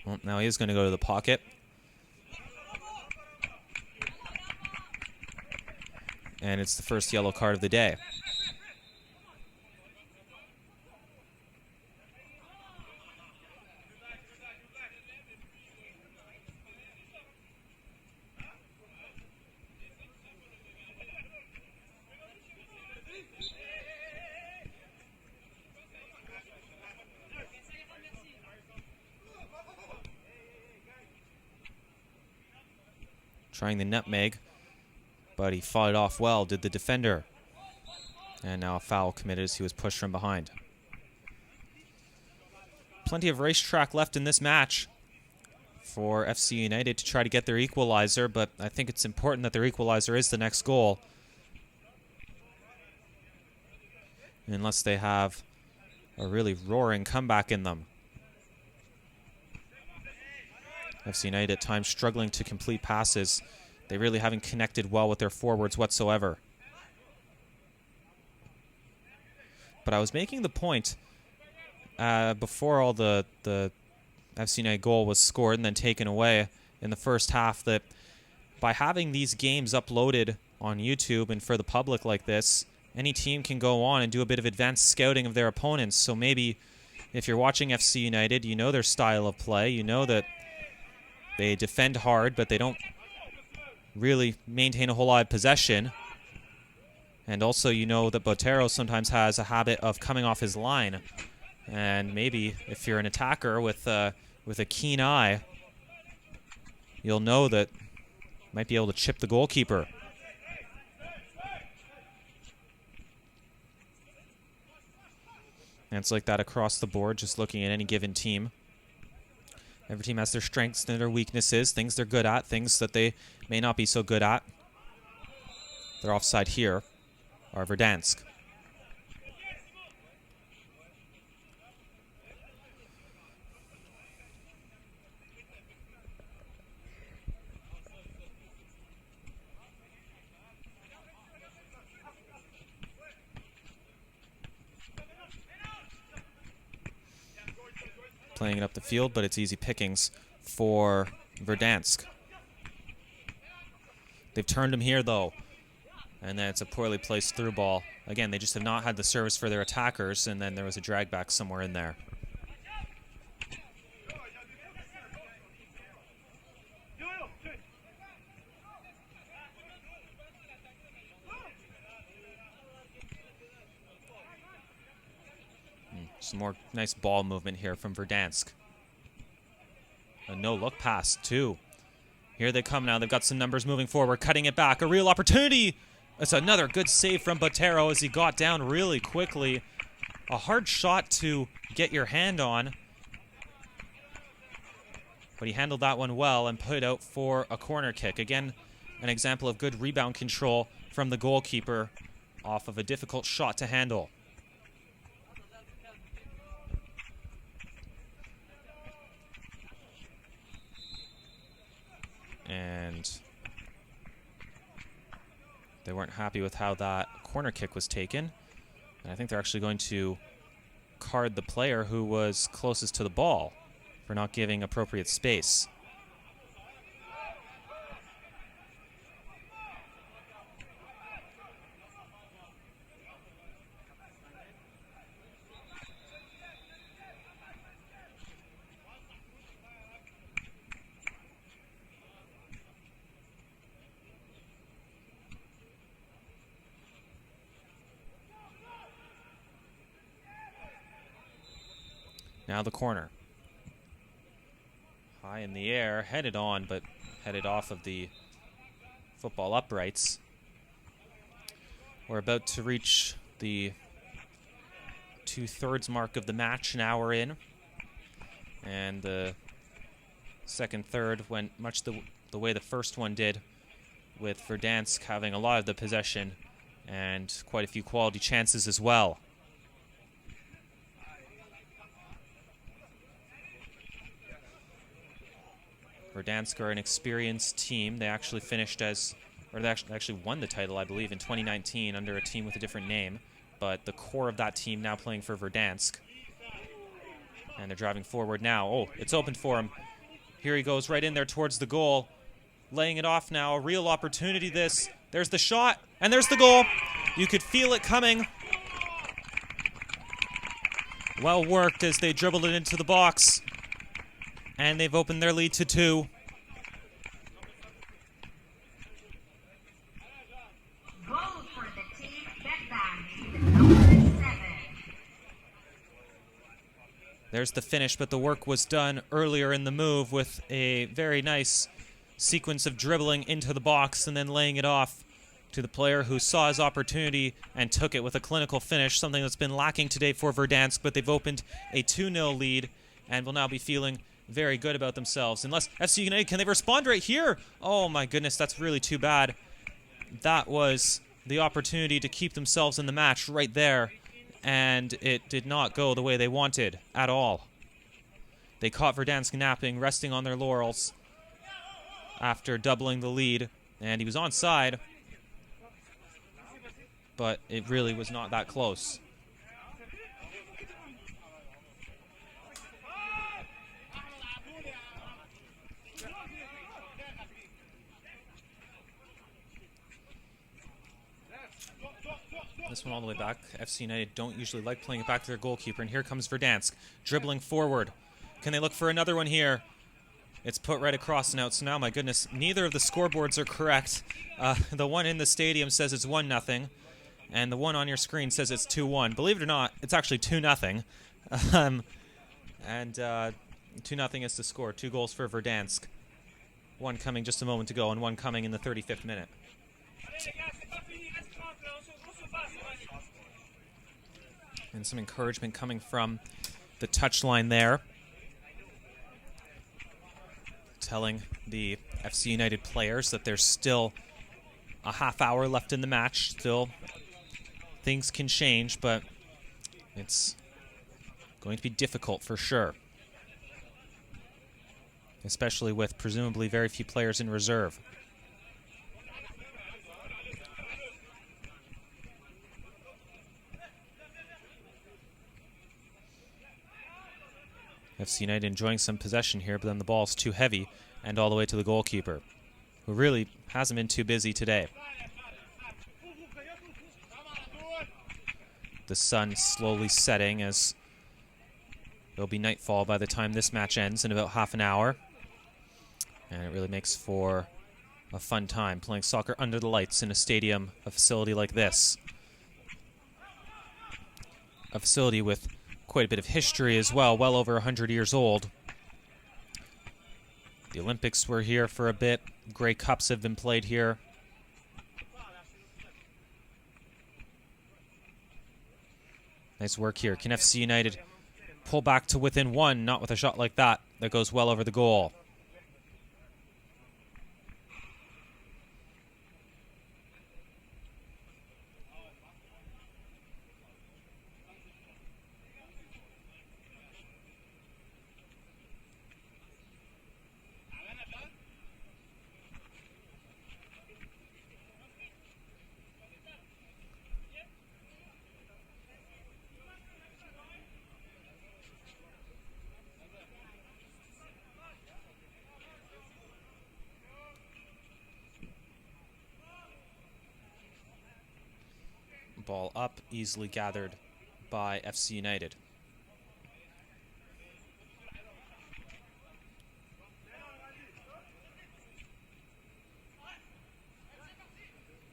Well, now he is going to go to the pocket. And it's the first yellow card of the day. Trying the nutmeg, but he fought it off well, did the defender. And now a foul committed as he was pushed from behind. Plenty of racetrack left in this match for FC United to try to get their equalizer, but I think it's important that their equalizer is the next goal. Unless they have a really roaring comeback in them. FC United at times struggling to complete passes. They really haven't connected well with their forwards whatsoever. But I was making the point before all the FC United goal was scored and then taken away in the first half that by having these games uploaded on YouTube and for the public like this, any team can go on and do a bit of advanced scouting of their opponents. So maybe if you're watching FC United, you know their style of play. You know that they defend hard, but they don't really maintain a whole lot of possession. And also you know that Botero sometimes has a habit of coming off his line. And maybe if you're an attacker with a keen eye, you'll know that you might be able to chip the goalkeeper. And it's like that across the board, just looking at any given team. Every team has their strengths and their weaknesses, things they're good at, things that they may not be so good at. They're offside here are Verdansk. Playing it up the field, but it's easy pickings for Verdansk. They've turned him here, though. And then it's a poorly placed through ball. Again, they just have not had the service for their attackers, and then there was a drag back somewhere in there. Some more nice ball movement here from Verdansk. A no-look pass, too. Here they come now. They've got some numbers moving forward, cutting it back. A real opportunity. It's another good save from Botero as he got down really quickly. A hard shot to get your hand on. But he handled that one well and put it out for a corner kick. Again, an example of good rebound control from the goalkeeper off of a difficult shot to handle. And they weren't happy with how that corner kick was taken. And I think they're actually going to card the player who was closest to the ball for not giving appropriate space. Now the corner. High in the air, headed on, but headed off of the football uprights. We're about to reach the 2/3 mark of the match, an hour in. And the second third went much the way the first one did, with Verdansk having a lot of the possession and quite a few quality chances as well. Verdansk are an experienced team. They actually finished as, or they actually won the title, I believe, in 2019 under a team with a different name. But the core of that team now playing for Verdansk. And they're driving forward now. Oh, it's open for him. Here he goes right in there towards the goal. Laying it off now. A real opportunity this. There's the shot, and there's the goal. You could feel it coming. Well worked as they dribbled it into the box. And they've opened their lead to 2. Goal for the team Verdansk, number 7. There's the finish, but the work was done earlier in the move with a very nice sequence of dribbling into the box and then laying it off to the player who saw his opportunity and took it with a clinical finish, something that's been lacking today for Verdansk, but they've opened a 2-0 lead and will now be feeling very good about themselves. Unless FC United, can they respond right here? Oh my goodness, that's really too bad. That was the opportunity to keep themselves in the match right there, and it did not go the way they wanted at all. They caught Verdansk napping, resting on their laurels after doubling the lead, and he was onside, but it really was not that close. This one all the way back. FC United don't usually like playing it back to their goalkeeper. And here comes Verdansk, dribbling forward. Can they look for another one here? It's put right across and out. So now, my goodness, neither of the scoreboards are correct. The one in the stadium says it's 1-0. And the one on your screen says it's 2-1. Believe it or not, it's actually 2-0. And 2-0 is the score. 2 goals for Verdansk. One coming just a moment ago and one coming in the 35th minute. And some encouragement coming from the touchline there, telling the FC United players that there's still a half hour left in the match. Still, things can change, but it's going to be difficult for sure, especially with presumably very few players in reserve. FC United enjoying some possession here, but then the ball's too heavy and all the way to the goalkeeper, who really hasn't been too busy today. The sun slowly setting as it'll be nightfall by the time this match ends in about half an hour. And it really makes for a fun time playing soccer under the lights in a stadium, a facility like this. A facility with quite a bit of history as well over 100 years old. The Olympics were here for a bit. Grey Cups have been played here. Nice work here. Can FC United pull back to within one? Not with a shot like that. That goes well over the goal. Ball up, easily gathered by FC United.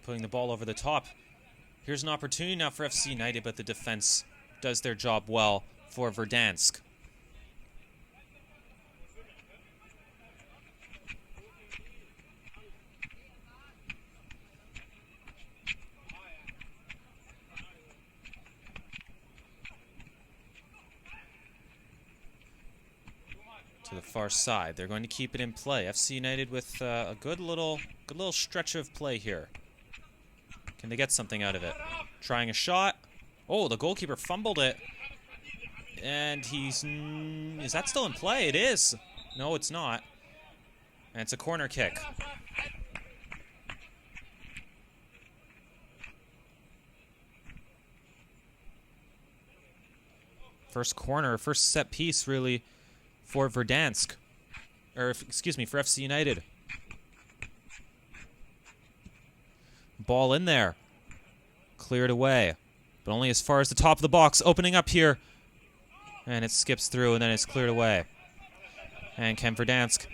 Putting the ball over the top. Here's an opportunity now for FC United, but the defense does their job well for Verdansk. To the far side, they're going to keep it in play. FC United with a good little stretch of play here. Can they get something out of it? Trying a shot. Oh, the goalkeeper fumbled it. And is that still in play? It is. No, it's not. And it's a corner kick. First corner, first set piece really for Verdansk. Or, excuse me, for FC United. Ball in there. Cleared away. But only as far as the top of the box. Opening up here. And it skips through and then it's cleared away. And can Verdansk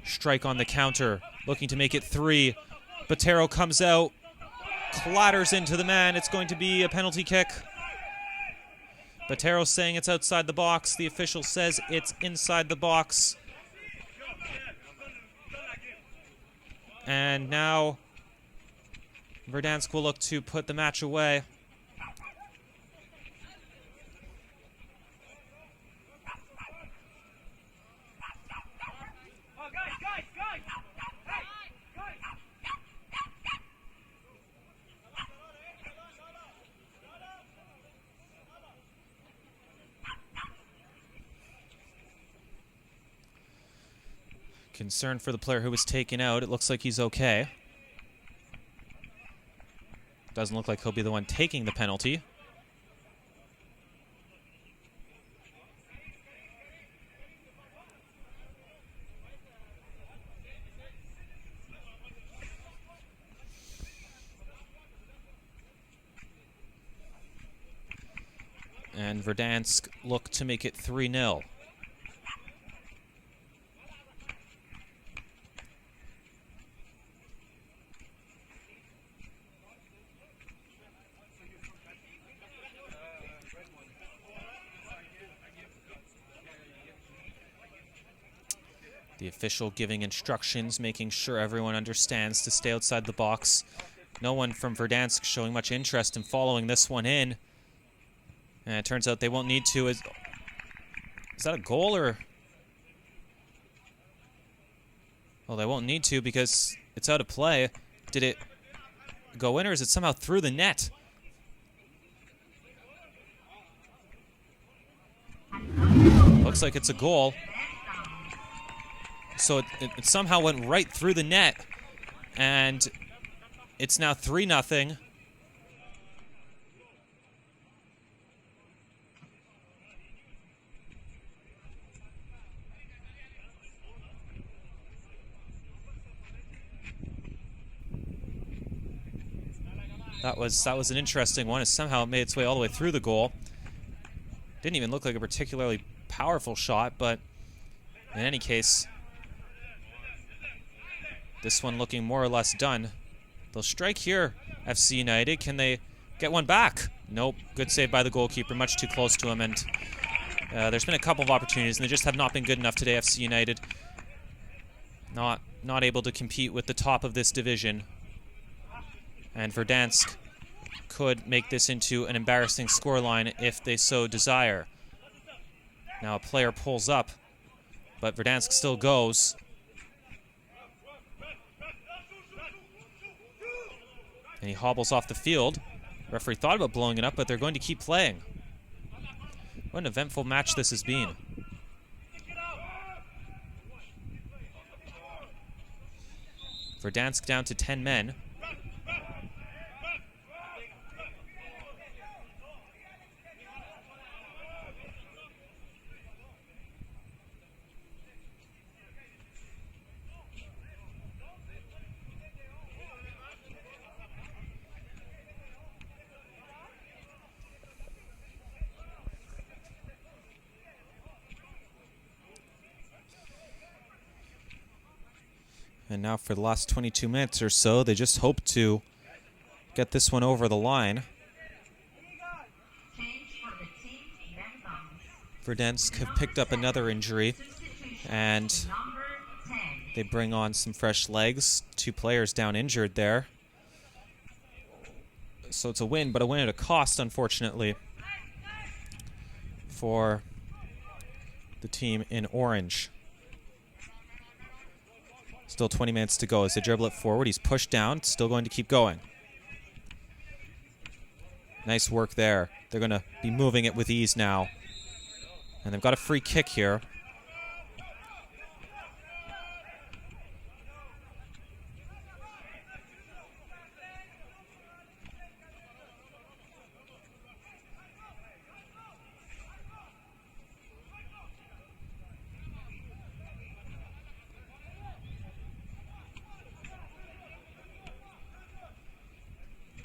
strike on the counter. Looking to make it 3. Botero comes out. Clatters into the man. It's going to be a penalty kick. Botero saying it's outside the box. The official says it's inside the box. And now Verdansk will look to put the match away. Concern for the player who was taken out. It looks like he's okay. Doesn't look like he'll be the one taking the penalty. And Verdansk look to make it 3-0. The official giving instructions, making sure everyone understands to stay outside the box. No one from Verdansk showing much interest in following this one in. And it turns out they won't need to. Is that a goal or? Well, they won't need to because it's out of play. Did it go in or is it somehow through the net? Looks like it's a goal. So it somehow went right through the net, and it's now 3-0. That was an interesting one. It somehow made its way all the way through the goal. Didn't even look like a particularly powerful shot, but in any case, this one looking more or less done. They'll strike here, FC United. Can they get one back? Nope. Good save by the goalkeeper. Much too close to him. And there's been a couple of opportunities, and they just have not been good enough today, FC United. Not able to compete with the top of this division. And Verdansk could make this into an embarrassing scoreline if they so desire. Now a player pulls up, but Verdansk still goes. And he hobbles off the field. The referee thought about blowing it up, but they're going to keep playing. What an eventful match this has been. Verdansk down to 10 men. And now for the last 22 minutes or so, they just hope to get this one over the line. Verdansk have picked up another injury, and they bring on some fresh legs. 2 players down injured there. So it's a win, but a win at a cost, unfortunately, for the team in orange. Still 20 minutes to go as they dribble it forward. He's pushed down, still going to keep going. Nice work there. They're going to be moving it with ease now. And they've got a free kick here.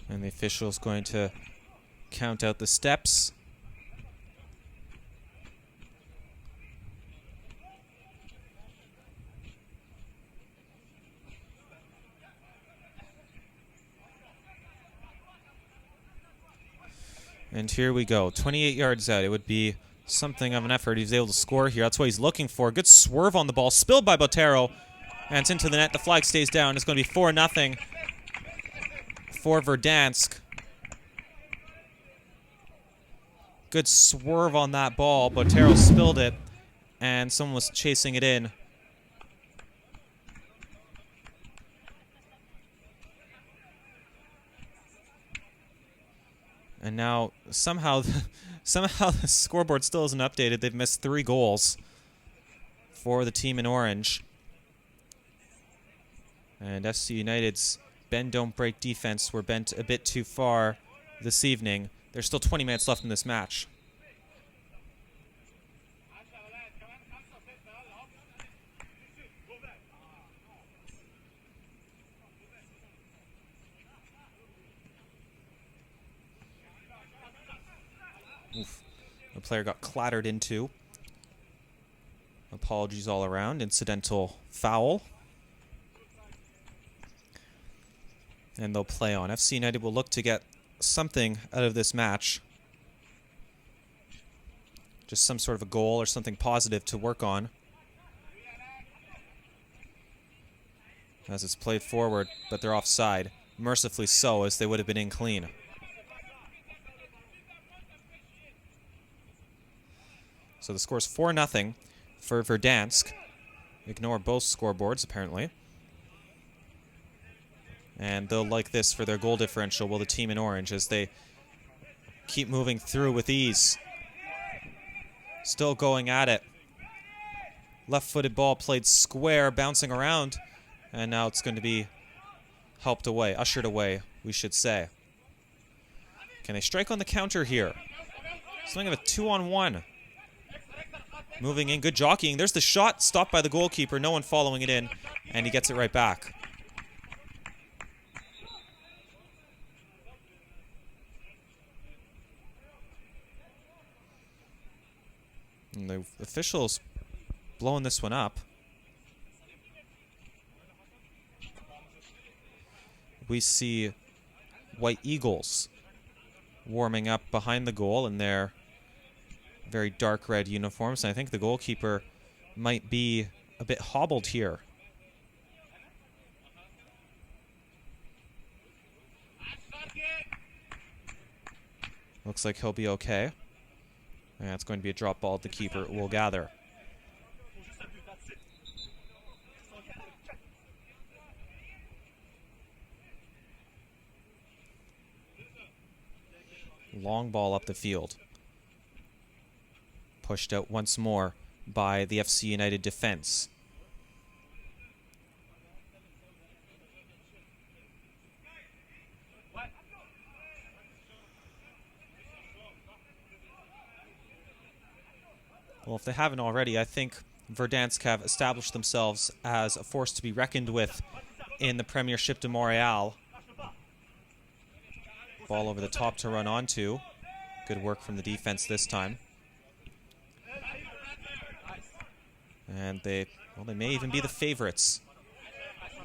And the official's going to count out the steps. And here we go. 28 yards out. It would be something of an effort. He's able to score here. That's what he's looking for. Good swerve on the ball. Spilled by Botero. And it's into the net. The flag stays down. It's going to be 4-0. For Verdansk. Good swerve on that ball. Botero spilled it, and someone was chasing it in. And now somehow the scoreboard still isn't updated. They've missed 3 goals for the team in orange. And FC United's bend don't break defense were bent a bit too far this evening. There's still 20 minutes left in this match. Oof. player got clattered into. Apologies all around. Incidental foul. And they'll play on. FC United will look to get something out of this match. Just some sort of a goal or something positive to work on. As it's played forward, but they're offside. Mercifully so, as they would have been in clean. So the score's 4-0 for Verdansk. Ignore both scoreboards, apparently. And they'll like this for their goal differential, will the team in orange, as they keep moving through with ease. Still going at it. Left-footed ball played square, bouncing around. And now it's going to be helped away, ushered away, we should say. Can they strike on the counter here? Something of a 2-on-1. Moving in, good jockeying. There's the shot, stopped by the goalkeeper. No one following it in, and he gets it right back. And the officials blowing this one up. We see White Eagles warming up behind the goal in their very dark red uniforms. And I think the goalkeeper might be a bit hobbled here. Looks like he'll be okay. And it's going to be a drop ball. The keeper will gather. Long ball up the field. Pushed out once more by the FC United defense. Well, if they haven't already, I think Verdansk have established themselves as a force to be reckoned with in the Premiership de Montréal. Ball over the top to run onto. Good work from the defense this time. And they may even be the favorites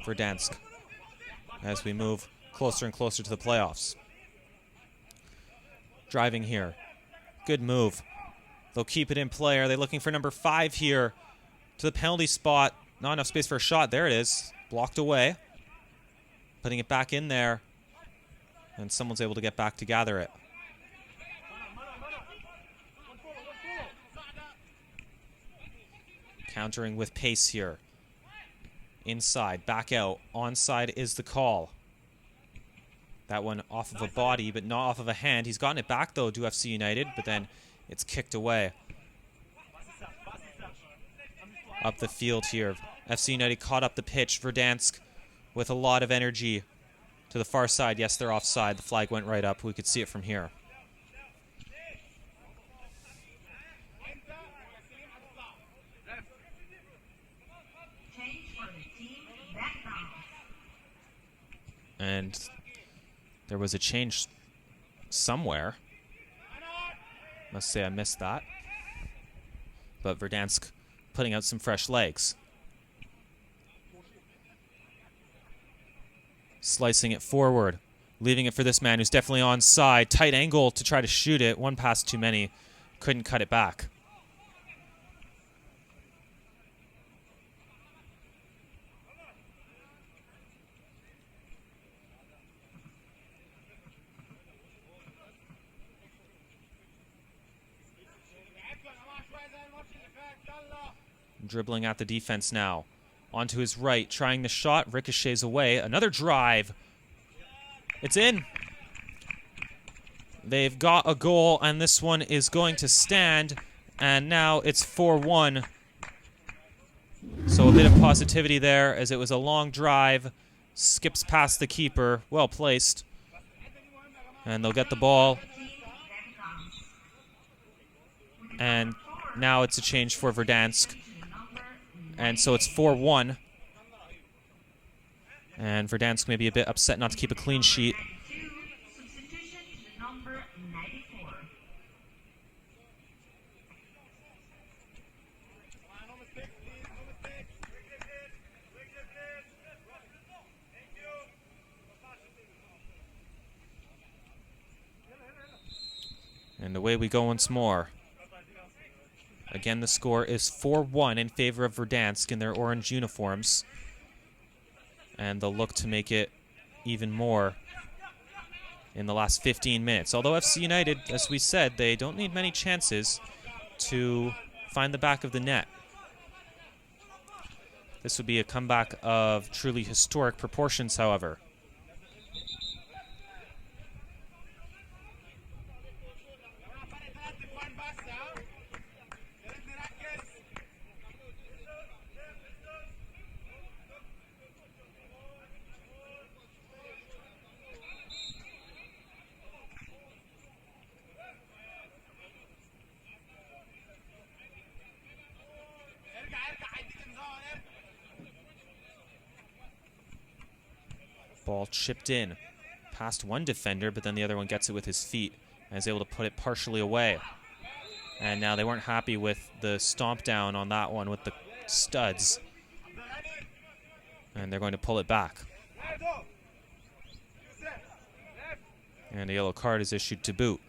for Verdansk as we move closer and closer to the playoffs. Driving here. Good move. They'll keep it in play. Are they looking for number 5 here to the penalty spot? Not enough space for a shot. There it is. Blocked away. Putting it back in there. And someone's able to get back to gather it. Countering with pace here. Inside, back out. Onside is the call. That one off of a body, but not off of a hand. He's gotten it back, though, to FC United, but then it's kicked away. Up the field here. FC United caught up the pitch. Verdansk with a lot of energy. To the far side, yes, they're offside. The flag went right up. We could see it from here. Change for the team, Verdansk. And there was a change somewhere. Must say I missed that. But Verdansk putting out some fresh legs. Slicing it forward. Leaving it for this man who's definitely onside. Tight angle to try to shoot it. One pass too many. Couldn't cut it back. Dribbling at the defense now. Onto his right, trying the shot, ricochets away. Another drive. It's in. They've got a goal, and this one is going to stand. And now it's 4-1. So a bit of positivity there, as it was a long drive. Skips past the keeper. Well placed. And they'll get the ball. And now it's a change for Verdansk. And so it's 4-1. And Verdansk may be a bit upset not to keep a clean sheet. Substitution to number 94. And away we go once more. Again, the score is 4-1 in favor of Verdansk in their orange uniforms. And they'll look to make it even more in the last 15 minutes. Although FC United, as we said, they don't need many chances to find the back of the net. This would be a comeback of truly historic proportions, however. Ball chipped in past one defender, but then the other one gets it with his feet and is able to put it partially away. And now they weren't happy with the stomp down on that one with the studs. And they're going to pull it back. And a yellow card is issued to boot.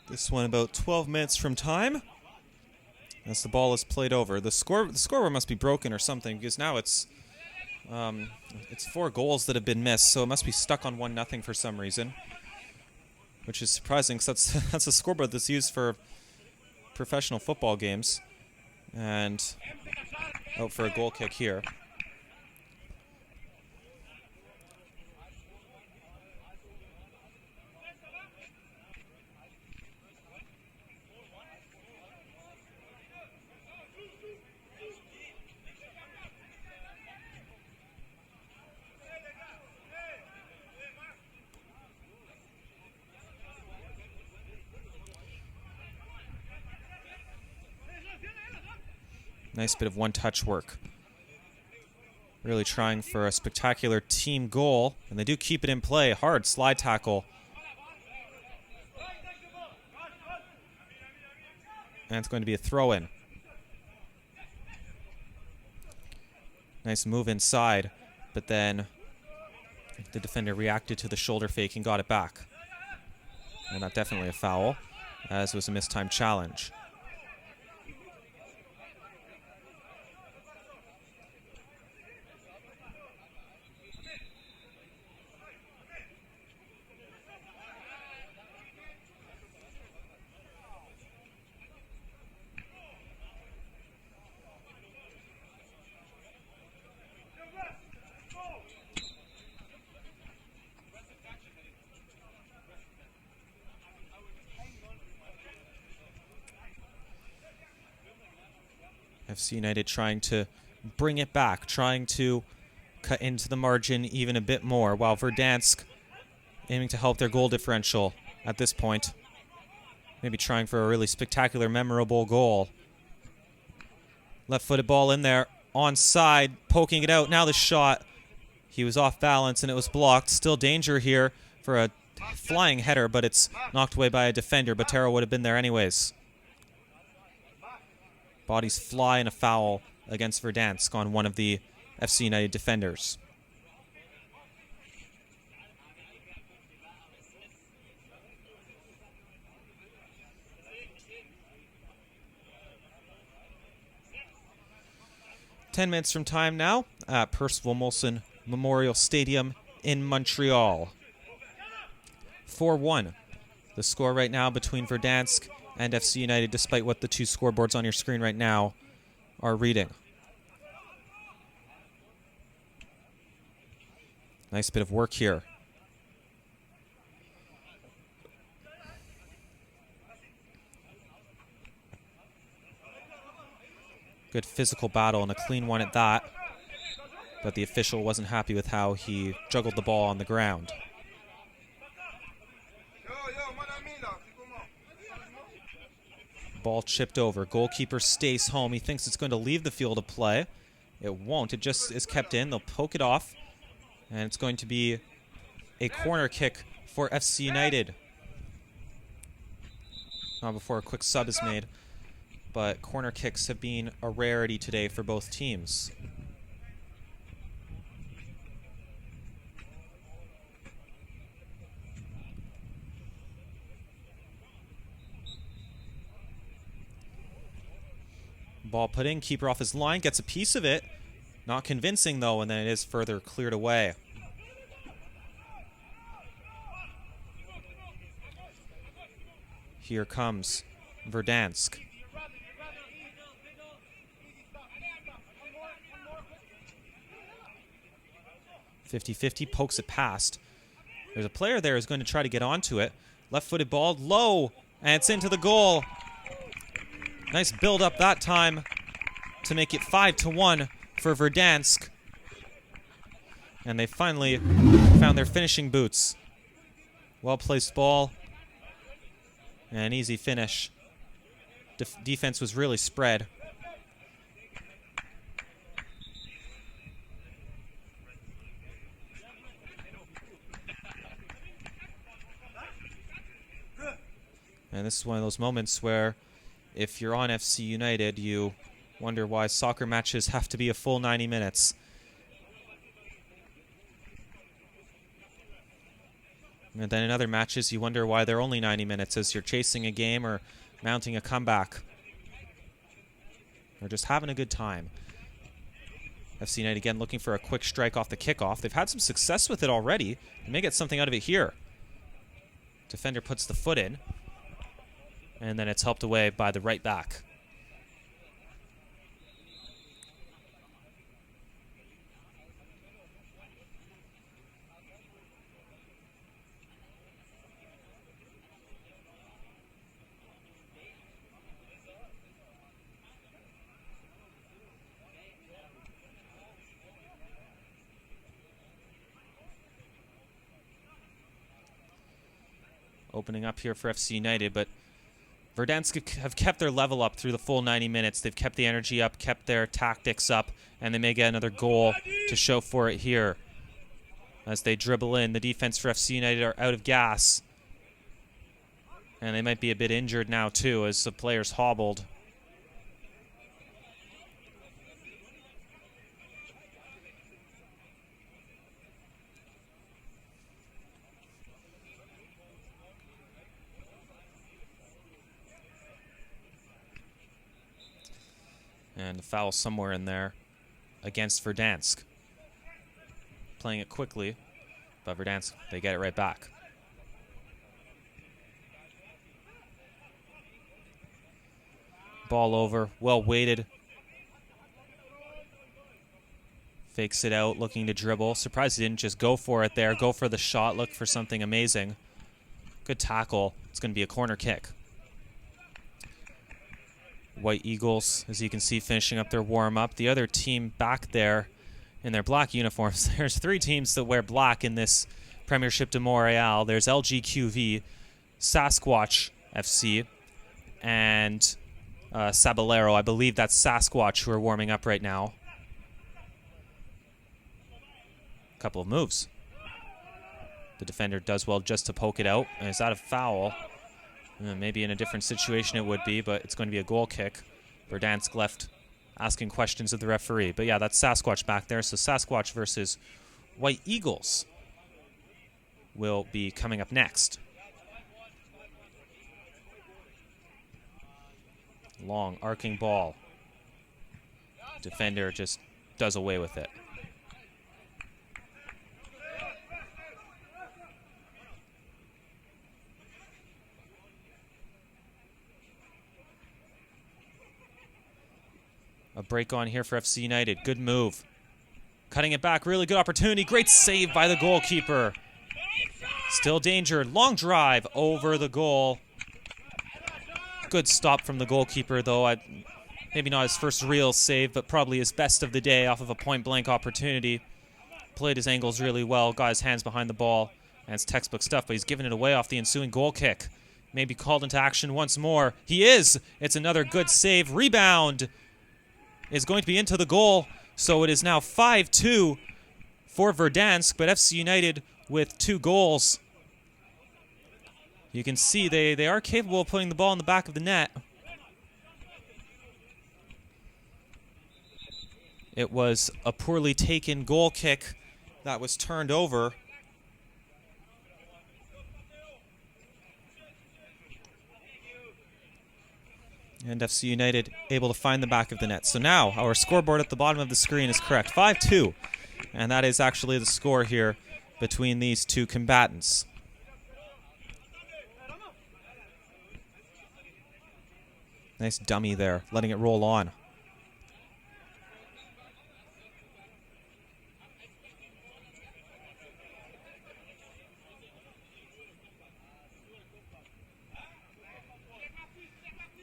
This one about 12 minutes from time as the ball is played over. The scoreboard must be broken or something, because now it's 4 goals that have been missed, so it must be stuck on 1-0 for some reason, which is surprising because that's a scoreboard that's used for professional football games. And out for a goal kick here. Nice bit of one-touch work. Really trying for a spectacular team goal. And they do keep it in play. Hard slide tackle. And it's going to be a throw-in. Nice move inside. But then the defender reacted to the shoulder fake and got it back. And that definitely a foul, as was a mistimed challenge. FC United trying to bring it back, trying to cut into the margin even a bit more, while Verdansk aiming to help their goal differential at this point. Maybe trying for a really spectacular, memorable goal. Left-footed ball in there, onside, poking it out. Now the shot. He was off balance and it was blocked. Still danger here for a flying header, but it's knocked away by a defender. Botero would have been there anyways. Bodies fly in a foul against Verdansk on one of the FC United defenders. Ten minutes from time now at Percival Molson Memorial Stadium in Montreal. 4-1. The score right now between Verdansk and FC United, despite what the two scoreboards on your screen right now are reading. Nice bit of work here. Good physical battle and a clean one at that. but the official wasn't happy with how he juggled the ball on the ground. Ball chipped over. Goalkeeper stays home. He thinks it's going to leave the field of play. It won't. It just is kept in. They'll poke it off, and it's going to be a corner kick for FC United. Not before a quick sub is made, but corner kicks have been a rarity today for both teams. Ball put in, keeper off his line, gets a piece of it. Not convincing though, and then it is further cleared away. Here comes Verdansk. 50-50, pokes it past. There's a player there who's going to try to get onto it. Left-footed ball, low, and it's into the goal. Nice build-up that time to make it 5-1 for Verdansk. And they finally found their finishing boots. Well-placed ball. And an easy finish. Defense was really spread. And this is one of those moments where if you're on FC United, you wonder why soccer matches have to be a full 90 minutes. And then in other matches, you wonder why they're only 90 minutes as you're chasing a game or mounting a comeback. Or just having a good time. FC United again looking for a quick strike off the kickoff. They've had some success with it already. They may get something out of it here. Defender puts the foot in. And then it's helped away by the right back. Opening up here for FC United, but Verdansk have kept their level up through the full 90 minutes. They've kept the energy up, kept their tactics up, and they may get another goal to show for it here. As they dribble in, the defense for FC United are out of gas. And they might be a bit injured now too as the players hobbled. And a foul somewhere in there against Verdansk. Playing it quickly, but Verdansk, they get it right back. Ball over, well weighted. Fakes it out, looking to dribble. Surprised he didn't just go for it there, go for the shot, look for something amazing. Good tackle. It's going to be a corner kick. White Eagles, as you can see, finishing up their warm-up. The other team back there in their black uniforms. There's three teams that wear black in this Premiership de Montreal. There's LGQV, Sasquatch FC, and Sabelero. I believe that's Sasquatch who are warming up right now. A couple of moves. The defender does well just to poke it out. And is that a foul? Maybe in a different situation it would be, but it's going to be a goal kick. Verdansk left asking questions of the referee. But yeah, that's Sasquatch back there. So Sasquatch versus White Eagles will be coming up next. Long arcing ball. Defender just does away with it. A break on here for FC United. Good move. Cutting it back. Really good opportunity. Great save by the goalkeeper. Still danger. Long drive over the goal. Good stop from the goalkeeper, though. Maybe not his first real save, but probably his best of the day off of a point-blank opportunity. Played his angles really well, got his hands behind the ball, and it's textbook stuff, but he's given it away off the ensuing goal kick. Maybe called into action once more. He is! It's another good save. Rebound is going to be into the goal, so it is now 5-2 for Verdansk, but FC United with 2 goals. You can see they are capable of putting the ball in the back of the net. It was a poorly taken goal kick that was turned over. And FC United able to find the back of the net. So now our scoreboard at the bottom of the screen is correct. 5-2. And that is actually the score here between these two combatants. Nice dummy there, letting it roll on.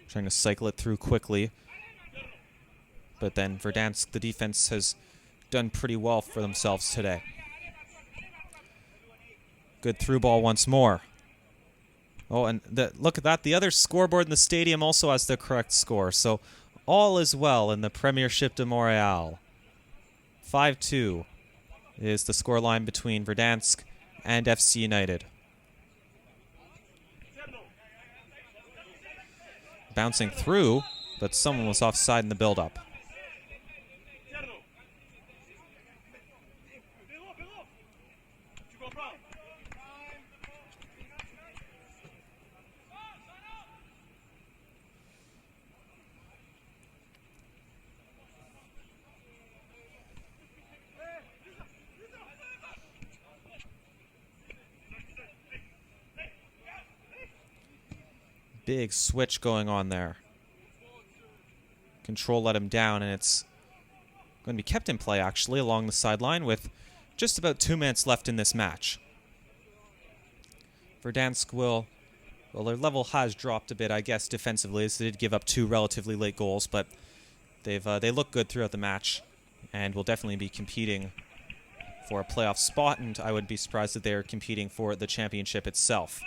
Trying to cycle it through quickly. But then Verdansk, the defense, has done pretty well for themselves today. Good through ball once more. Oh, and look at that. The other scoreboard in the stadium also has the correct score. So all is well in the Premiership de Montréal. 5-2 is the scoreline between Verdansk and FC United. Bouncing through, but someone was offside in the build-up. Big switch going on there. Control let him down, and it's going to be kept in play, actually, along the sideline with just about 2 minutes left in this match. Verdansk well, their level has dropped a bit, I guess, defensively, as they did give up 2 relatively late goals, but they look good throughout the match and will definitely be competing for a playoff spot, and I would be surprised that they're competing for the championship itself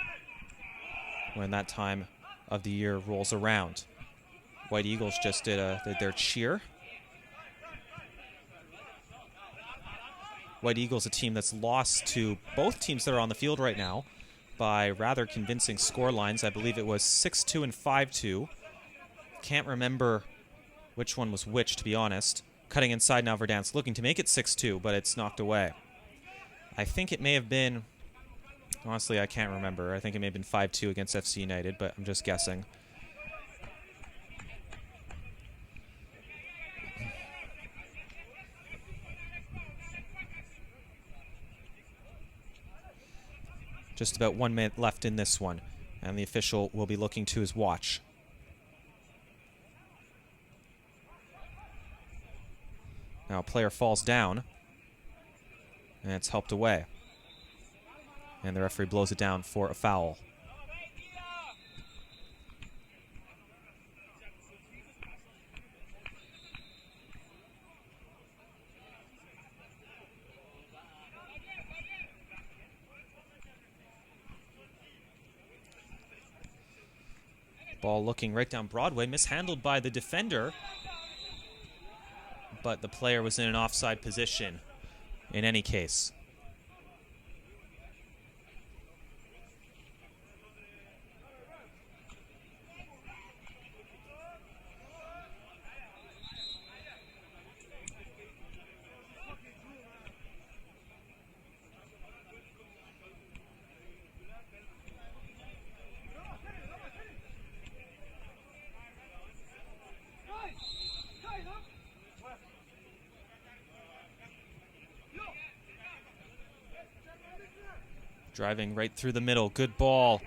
when that time of the year rolls around. White Eagles just did their cheer. White Eagles, a team that's lost to both teams that are on the field right now by rather convincing score lines. I believe it was 6-2 and 5-2. Can't remember which one was which, to be honest. Cutting inside now, Verdansk looking to make it 6-2, but it's knocked away. I think it may have been... Honestly, I can't remember. I think it may have been 5-2 against FC United, but I'm just guessing. Just about 1 minute left in this one, and the official will be looking to his watch. Now a player falls down, and it's helped away. And the referee blows it down for a foul. Ball looking right down Broadway, mishandled by the defender. But the player was in an offside position in any case. Driving right through the middle. Good ball.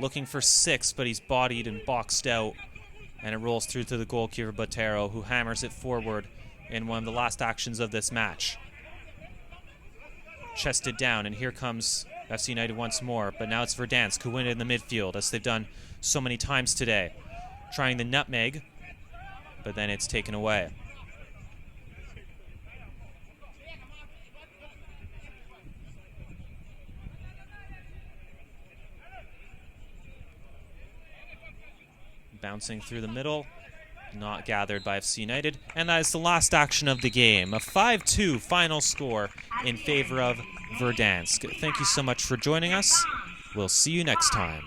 Looking for 6, but he's bodied and boxed out. And it rolls through to the goalkeeper, Botero, who hammers it forward in one of the last actions of this match. Chested down, and here comes FC United once more. But now it's Verdansk who win it in the midfield, as they've done so many times today. Trying the nutmeg, but then it's taken away. Bouncing through the middle, not gathered by FC United, and that is the last action of the game. A 5-2 final score in favor of Verdansk. Thank you so much for joining us. We'll see you next time.